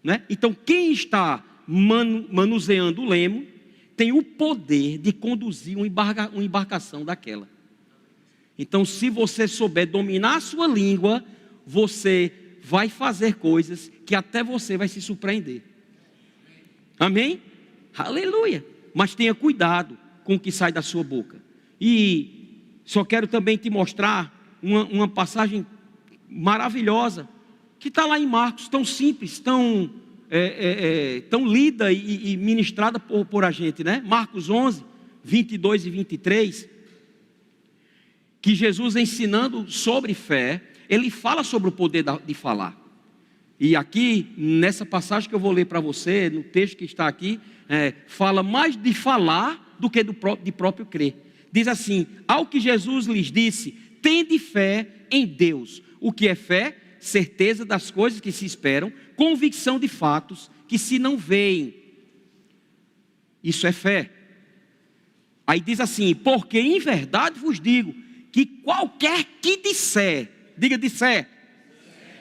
né? Então, quem está manuseando o leme tem o poder de conduzir uma embarcação daquela. Então, se você souber dominar a sua língua, você vai fazer coisas que até você vai se surpreender. Amém? Aleluia. Mas tenha cuidado com o que sai da sua boca. E só quero também te mostrar uma passagem maravilhosa, que está lá em Marcos, tão simples, tão lida e ministrada por a gente, né? Marcos 11, 22 e 23, que Jesus ensinando sobre fé, ele fala sobre o poder de falar. E aqui, nessa passagem que eu vou ler para você, no texto que está aqui, fala mais de falar do que de próprio crer. Diz assim: ao que Jesus lhes disse, tende fé em Deus. O que é fé? Certeza das coisas que se esperam, convicção de fatos que se não veem. Isso é fé. Aí diz assim: porque em verdade vos digo, que qualquer que disser, diga disser,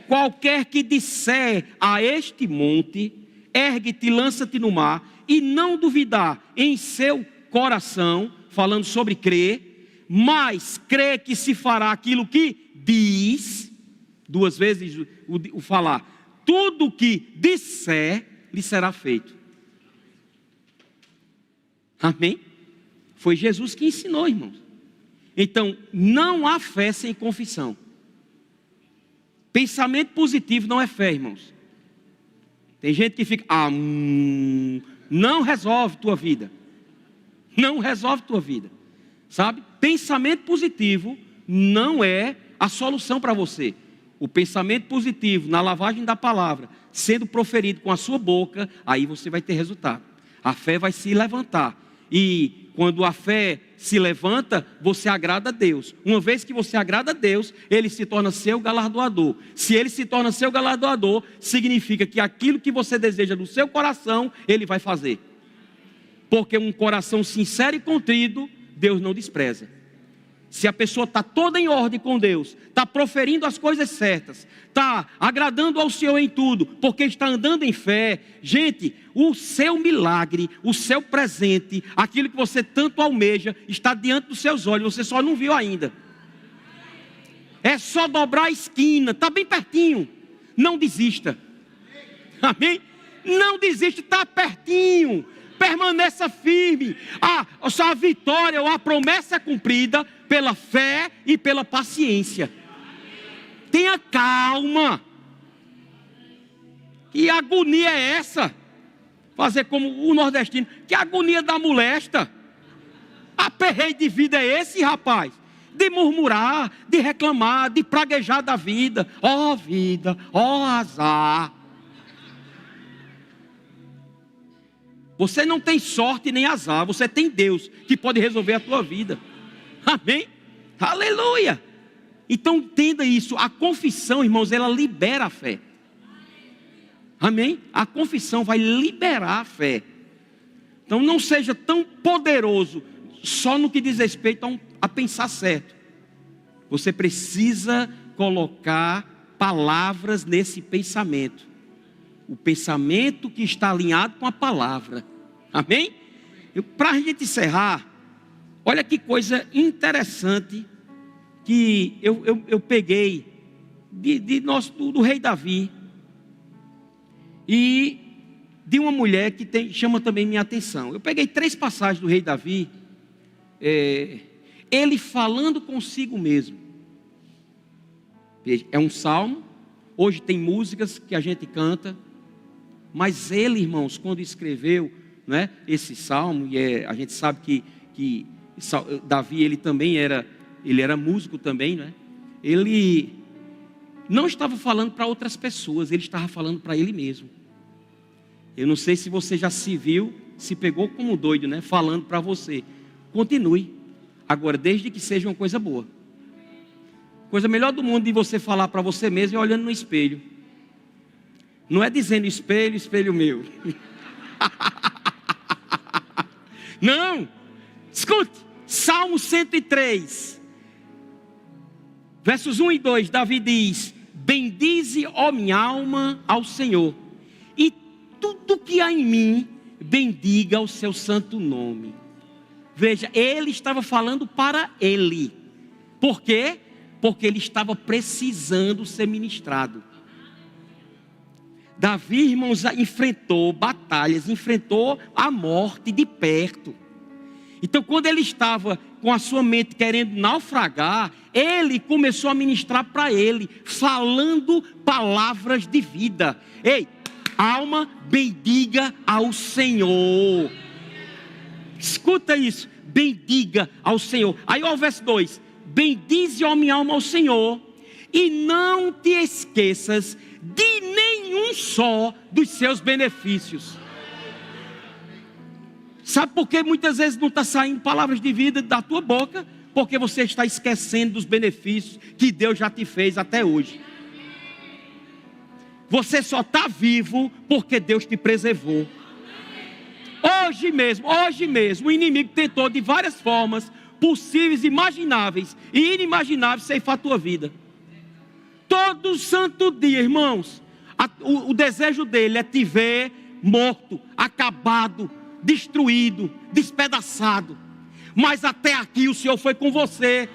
qualquer que disser a este monte, ergue-te, lança-te no mar, e não duvidar em seu coração, falando sobre crer, mas crê que se fará aquilo que diz, duas vezes o falar, tudo que disser, lhe será feito. Amém? Foi Jesus que ensinou, irmãos. Então, não há fé sem confissão. Pensamento positivo não é fé, irmãos. Tem gente que fica, não resolve tua vida. Não resolve tua vida. Sabe? Pensamento positivo não é a solução para você. O pensamento positivo, na lavagem da palavra, sendo proferido com a sua boca, aí você vai ter resultado. A fé vai se levantar. E quando a fé se levanta, você agrada a Deus. Uma vez que você agrada a Deus, Ele se torna seu galardoador. Se Ele se torna seu galardoador, significa que aquilo que você deseja no seu coração, Ele vai fazer. Porque um coração sincero e contrito, Deus não despreza. Se a pessoa está toda em ordem com Deus, está proferindo as coisas certas, está agradando ao Senhor em tudo, porque está andando em fé, gente, o seu milagre, o seu presente, aquilo que você tanto almeja, está diante dos seus olhos, você só não viu ainda. É só dobrar a esquina, está bem pertinho. Não desista. Amém? Não desista, está pertinho. Permaneça firme. A sua vitória ou a promessa é cumprida pela fé e pela paciência. Tenha calma. Que agonia é essa? Fazer como o nordestino. Que agonia da molesta. Aperreio de vida é esse, rapaz? De murmurar, de reclamar, de praguejar da vida. Ó vida, ó azar. Você não tem sorte nem azar, você tem Deus que pode resolver a tua vida. Amém? Aleluia! Então entenda isso, a confissão, irmãos, ela libera a fé. Amém? A confissão vai liberar a fé. Então não seja tão poderoso só no que diz respeito a pensar certo. Você precisa colocar palavras nesse pensamento. o pensamento que está alinhado com a palavra. Amém? Para a gente encerrar, olha que coisa interessante que eu peguei do rei Davi e de uma mulher que chama também minha atenção. Eu peguei 3 passagens do rei Davi, ele falando consigo mesmo. Veja, é um salmo. Hoje tem músicas que a gente canta, mas ele, irmãos, quando escreveu, né, esse salmo, e a gente sabe que Davi, ele também era músico também, né? Ele não estava falando para outras pessoas, ele estava falando para ele mesmo. Eu não sei se você já se viu, se pegou como doido, né? Falando para você. Continue. Agora, desde que seja uma coisa boa. Coisa melhor do mundo de você falar para você mesmo é olhando no espelho. Não é dizendo espelho, espelho meu. Não. Escute. Salmo 103. Versos 1 e 2. Davi diz: bendize, ó minha alma, ao Senhor, e tudo que há em mim, bendiga o seu santo nome. Veja, ele estava falando para ele. Por quê? Porque ele estava precisando ser ministrado. Davi, irmãos, enfrentou batalhas, enfrentou a morte de perto. Então, quando ele estava com a sua mente querendo naufragar, ele começou a ministrar para ele, falando palavras de vida. Ei, alma, bendiga ao Senhor. Escuta isso, bendiga ao Senhor. Aí ó, o verso 2: bendize, ó minha alma, ao Senhor, e não te esqueças de nenhum só dos seus benefícios. Sabe por que muitas vezes não está saindo palavras de vida da tua boca? Porque você está esquecendo dos benefícios que Deus já te fez até hoje. Você só está vivo porque Deus te preservou. Hoje mesmo, o inimigo tentou de várias formas, possíveis, imagináveis e inimagináveis, ceifar a tua vida. Todo santo dia, irmãos, o desejo dele é te ver morto, acabado, destruído, despedaçado. Mas até aqui o Senhor foi com você.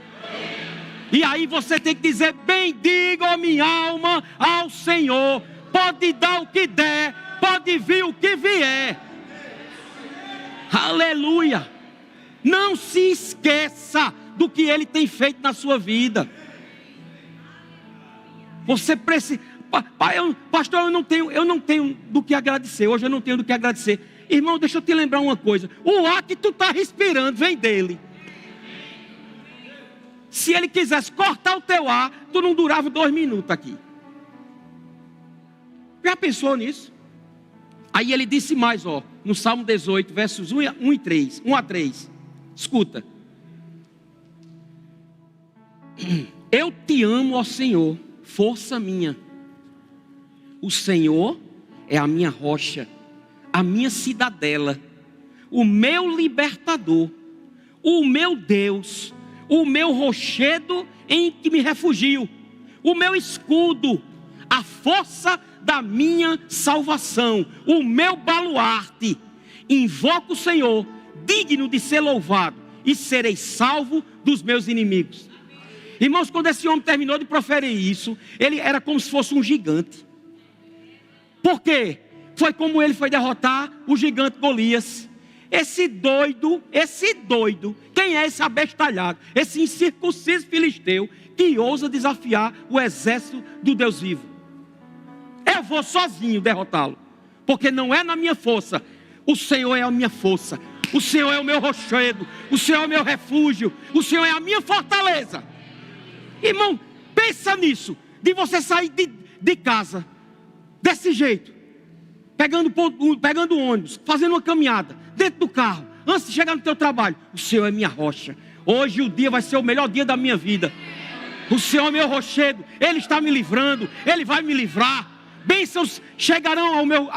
E aí você tem que dizer: bendiga, ó minha alma, ao Senhor. Pode dar o que der, pode vir o que vier. Aleluia. Não se esqueça do que Ele tem feito na sua vida. Você precisa... Pastor, eu não tenho do que agradecer. Hoje eu não tenho do que agradecer. Irmão, deixa eu te lembrar uma coisa. O ar que tu está respirando vem dele. Se Ele quisesse cortar o teu ar, tu não durava 2 minutos aqui. Já pensou nisso? Aí ele disse mais, ó, no Salmo 18, versos 1 a 3. Escuta. Eu te amo, ó Senhor, força minha. O Senhor é a minha rocha, a minha cidadela, o meu libertador, o meu Deus, o meu rochedo em que me refugio, o meu escudo, a força da minha salvação, o meu baluarte. Invoco o Senhor, digno de ser louvado, e serei salvo dos meus inimigos. Irmãos, quando esse homem terminou de proferir isso, ele era como se fosse um gigante. Por quê? Foi como ele foi derrotar o gigante Golias. Esse doido, quem é esse abestalhado? Esse incircunciso filisteu que ousa desafiar o exército do Deus vivo. Eu vou sozinho derrotá-lo, porque não é na minha força. O Senhor é a minha força, o Senhor é o meu rochedo, o Senhor é o meu refúgio, o Senhor é a minha fortaleza. Irmão, pensa nisso, de você sair de casa desse jeito, pegando ônibus, fazendo uma caminhada dentro do carro, antes de chegar no teu trabalho. O Senhor é minha rocha. Hoje o dia vai ser o melhor dia da minha vida. O Senhor é meu rochedo, Ele está me livrando, Ele vai me livrar. Bênçãos chegarão ao meu,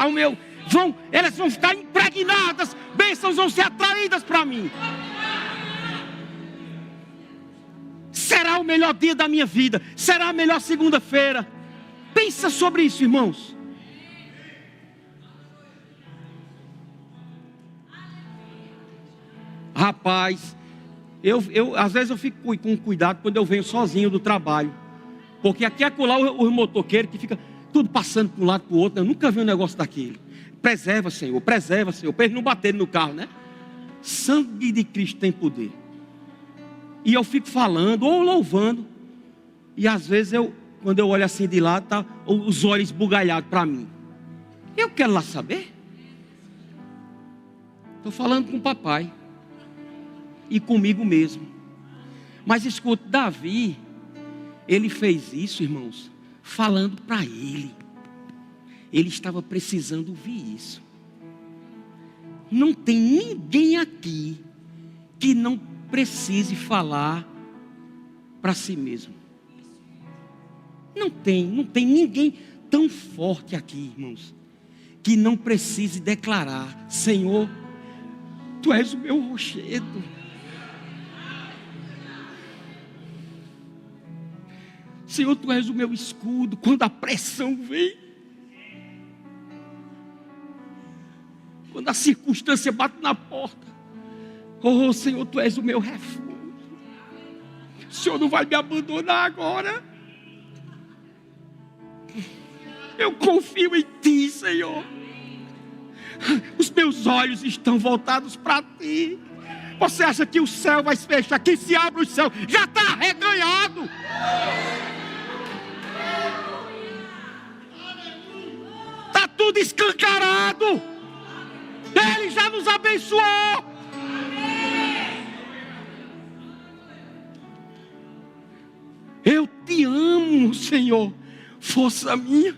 elas vão ficar impregnadas, bênçãos vão ser atraídas para mim. Será o melhor dia da minha vida, será a melhor segunda-feira. Pensa sobre isso, irmãos. Rapaz, às vezes eu fico com cuidado quando eu venho sozinho do trabalho. Porque aqui e acolá os motoqueiros que ficam tudo passando para um lado para o outro. Eu nunca vi um negócio daquele. Preserva, Senhor, para eles não baterem no carro, né? Sangue de Cristo tem poder. E eu fico falando ou louvando. E às vezes quando eu olho assim de lado, tá os olhos esbugalhados para mim. Eu quero lá saber. Estou falando com o papai. E comigo mesmo. Mas escuta, Davi, ele fez isso, irmãos, falando para ele. Ele estava precisando ouvir isso. Não tem ninguém aqui que não precise falar para si mesmo. Não tem ninguém tão forte aqui, irmãos, que não precise declarar: Senhor, Tu és o meu rochedo. Senhor, Tu és o meu escudo quando a pressão vem. Quando a circunstância bate na porta. Oh, Senhor, Tu és o meu refúgio. O Senhor não vai me abandonar agora. Eu confio em Ti, Senhor. Os meus olhos estão voltados para Ti. Você acha que o céu vai se fechar? Que se abre o céu, já está arreganhado. Está tudo escancarado. Ele já nos abençoou. Eu Te amo, Senhor, força minha.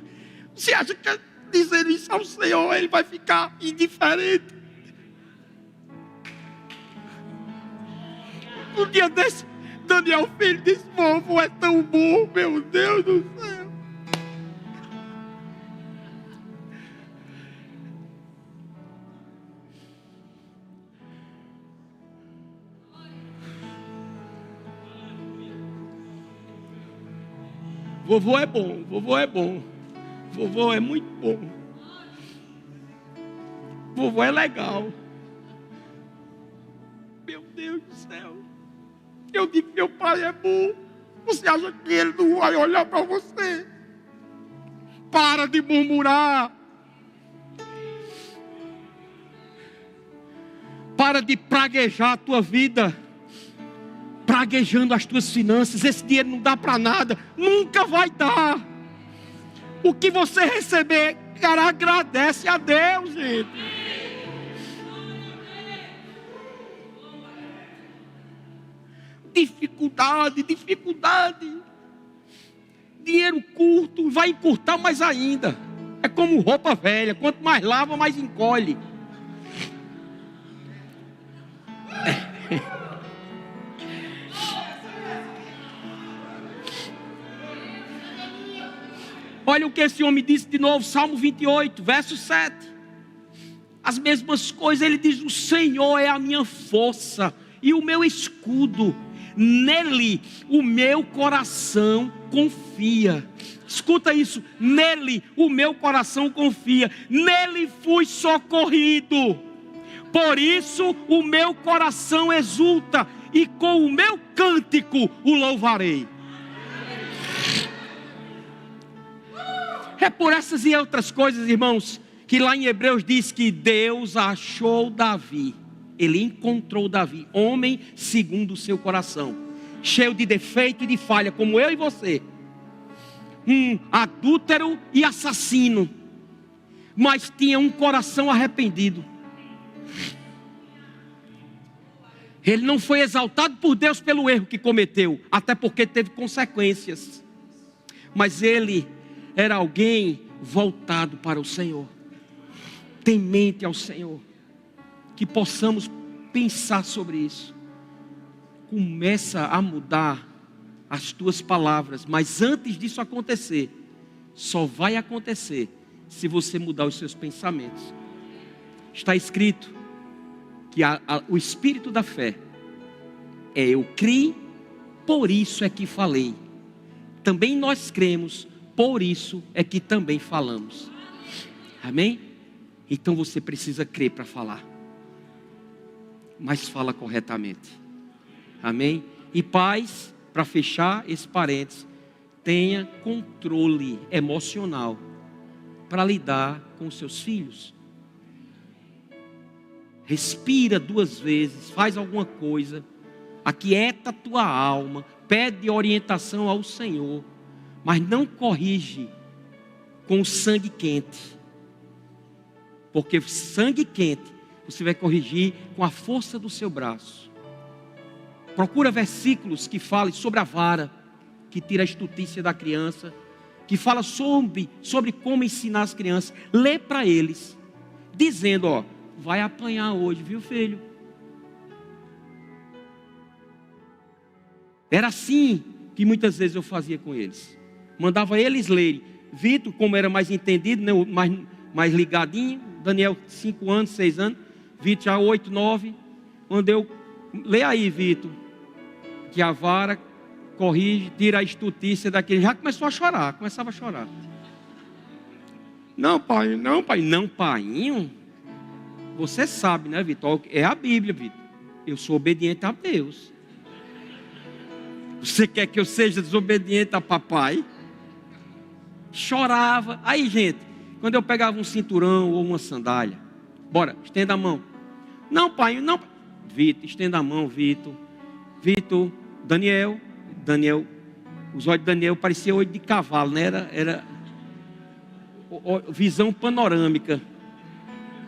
Você acha que dizer isso ao Senhor, Ele vai ficar indiferente? Um dia desse, Daniel Filho disse: vovô é tão bom, meu Deus do céu. Vovô é bom, vovô é bom. Vovô é muito bom. Vovô é legal. Meu Deus do céu. Eu digo que meu pai é bom. Você acha que ele não vai olhar para você? Para de murmurar. Para de praguejar a tua vida. Praguejando as tuas finanças. Esse dinheiro não dá para nada. Nunca vai dar. O que você receber, cara, agradece a Deus, gente. Dificuldade. Dinheiro curto, vai encurtar mais ainda. É como roupa velha, quanto mais lava, mais encolhe. Olha o que esse homem disse de novo, Salmo 28, verso 7. As mesmas coisas, ele diz: o Senhor é a minha força e o meu escudo. Nele o meu coração confia. Escuta isso, nele o meu coração confia. Nele fui socorrido. Por isso o meu coração exulta e com o meu cântico o louvarei. É por essas e outras coisas, irmãos, que lá em Hebreus diz que Deus achou Davi. Ele encontrou Davi, homem segundo o seu coração, cheio de defeito e de falha, como eu e você. Adúltero e assassino, mas tinha um coração arrependido. Ele não foi exaltado por Deus pelo erro que cometeu, até porque teve consequências. Mas ele era alguém voltado para o Senhor, temente ao Senhor. Que possamos pensar sobre isso. Começa a mudar as tuas palavras, mas antes disso acontecer, só vai acontecer se você mudar os seus pensamentos. Está escrito que o espírito da fé é: eu criei, por isso é que falei. Também nós cremos, por isso é que também falamos. Amém? Então você precisa crer para falar. mas fala corretamente. Amém? E pais, para fechar esse parênteses, tenha controle emocional para lidar com os seus filhos. Respira 2 vezes, faz alguma coisa, aquieta a tua alma, pede orientação ao Senhor, mas não corrige com o sangue quente, porque sangue quente você vai corrigir com a força do seu braço. Procura versículos que falem sobre a vara, que tira a estutícia da criança, que fala sobre como ensinar as crianças. Lê para eles, dizendo, ó, vai apanhar hoje, viu, filho? Era assim que muitas vezes eu fazia com eles. Mandava eles lerem. Vitor, como era mais entendido, né, mais ligadinho, Daniel 5 anos, 6 anos, Vitor já 8, 9, quando eu, lê aí, Vitor, que a vara corrige, tira a estutícia daquele, já começou a chorar, começava a chorar. Não, pai, não, painho, você sabe, né, Vitor, é a Bíblia, Vitor, eu sou obediente a Deus. Você quer que eu seja desobediente a papai? Chorava. Aí, gente, quando eu pegava um cinturão ou uma sandália, bora, estenda a mão. Não, pai, não. Vitor, estenda a mão, Vitor. Vitor, Daniel, os olhos de Daniel pareciam olho de cavalo, né? Era visão panorâmica.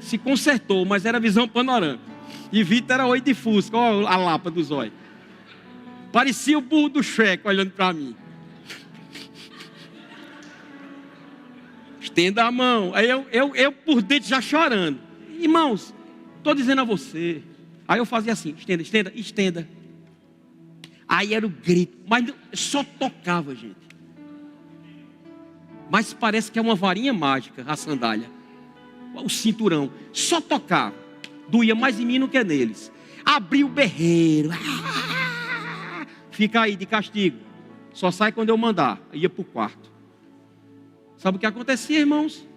Se consertou, mas era visão panorâmica. E Vitor era olho de fusca, olha a lapa dos olhos. Parecia o burro do Shrek olhando para mim. Estenda a mão. Aí eu por dentro já chorando. Irmãos, estou dizendo a você. Aí eu fazia assim, estenda. Aí era o grito, mas só tocava, gente. Mas parece que é uma varinha mágica a sandália. O cinturão, só tocava. Doía mais em mim do que neles. Abriu o berreiro. Fica aí de castigo. Só sai quando eu mandar. Ia para o quarto. Sabe o que acontecia, irmãos?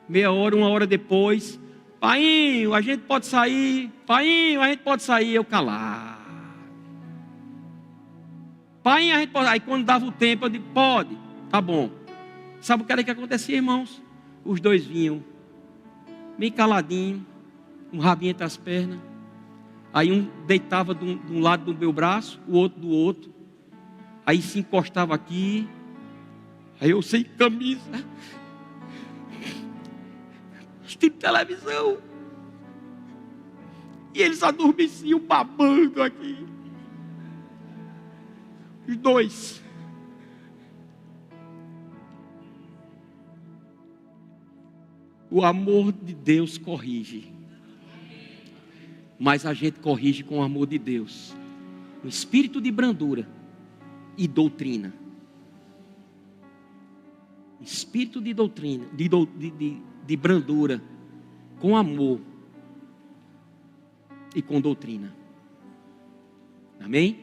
Meia hora, 1 hora depois. Painho, a gente pode sair. Painho, a gente pode sair. Eu calar. Painho, a gente pode. Aí quando dava o tempo, eu digo, pode. Tá bom. Sabe o que era que acontecia, irmãos? Os dois vinham. Bem caladinho. Um rabinho entre as pernas. Aí um deitava de um lado do meu braço, o outro do outro. Aí se encostava aqui. Aí eu sem camisa. Assistindo televisão. E eles adormeciam babando aqui. Os dois. O amor de Deus corrige. Mas a gente corrige com o amor de Deus. O espírito de brandura e doutrina. Espírito de doutrina, de brandura, com amor e com doutrina. Amém?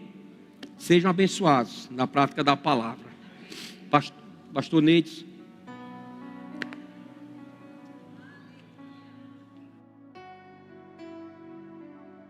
Sejam abençoados na prática da palavra. Pastor Neides.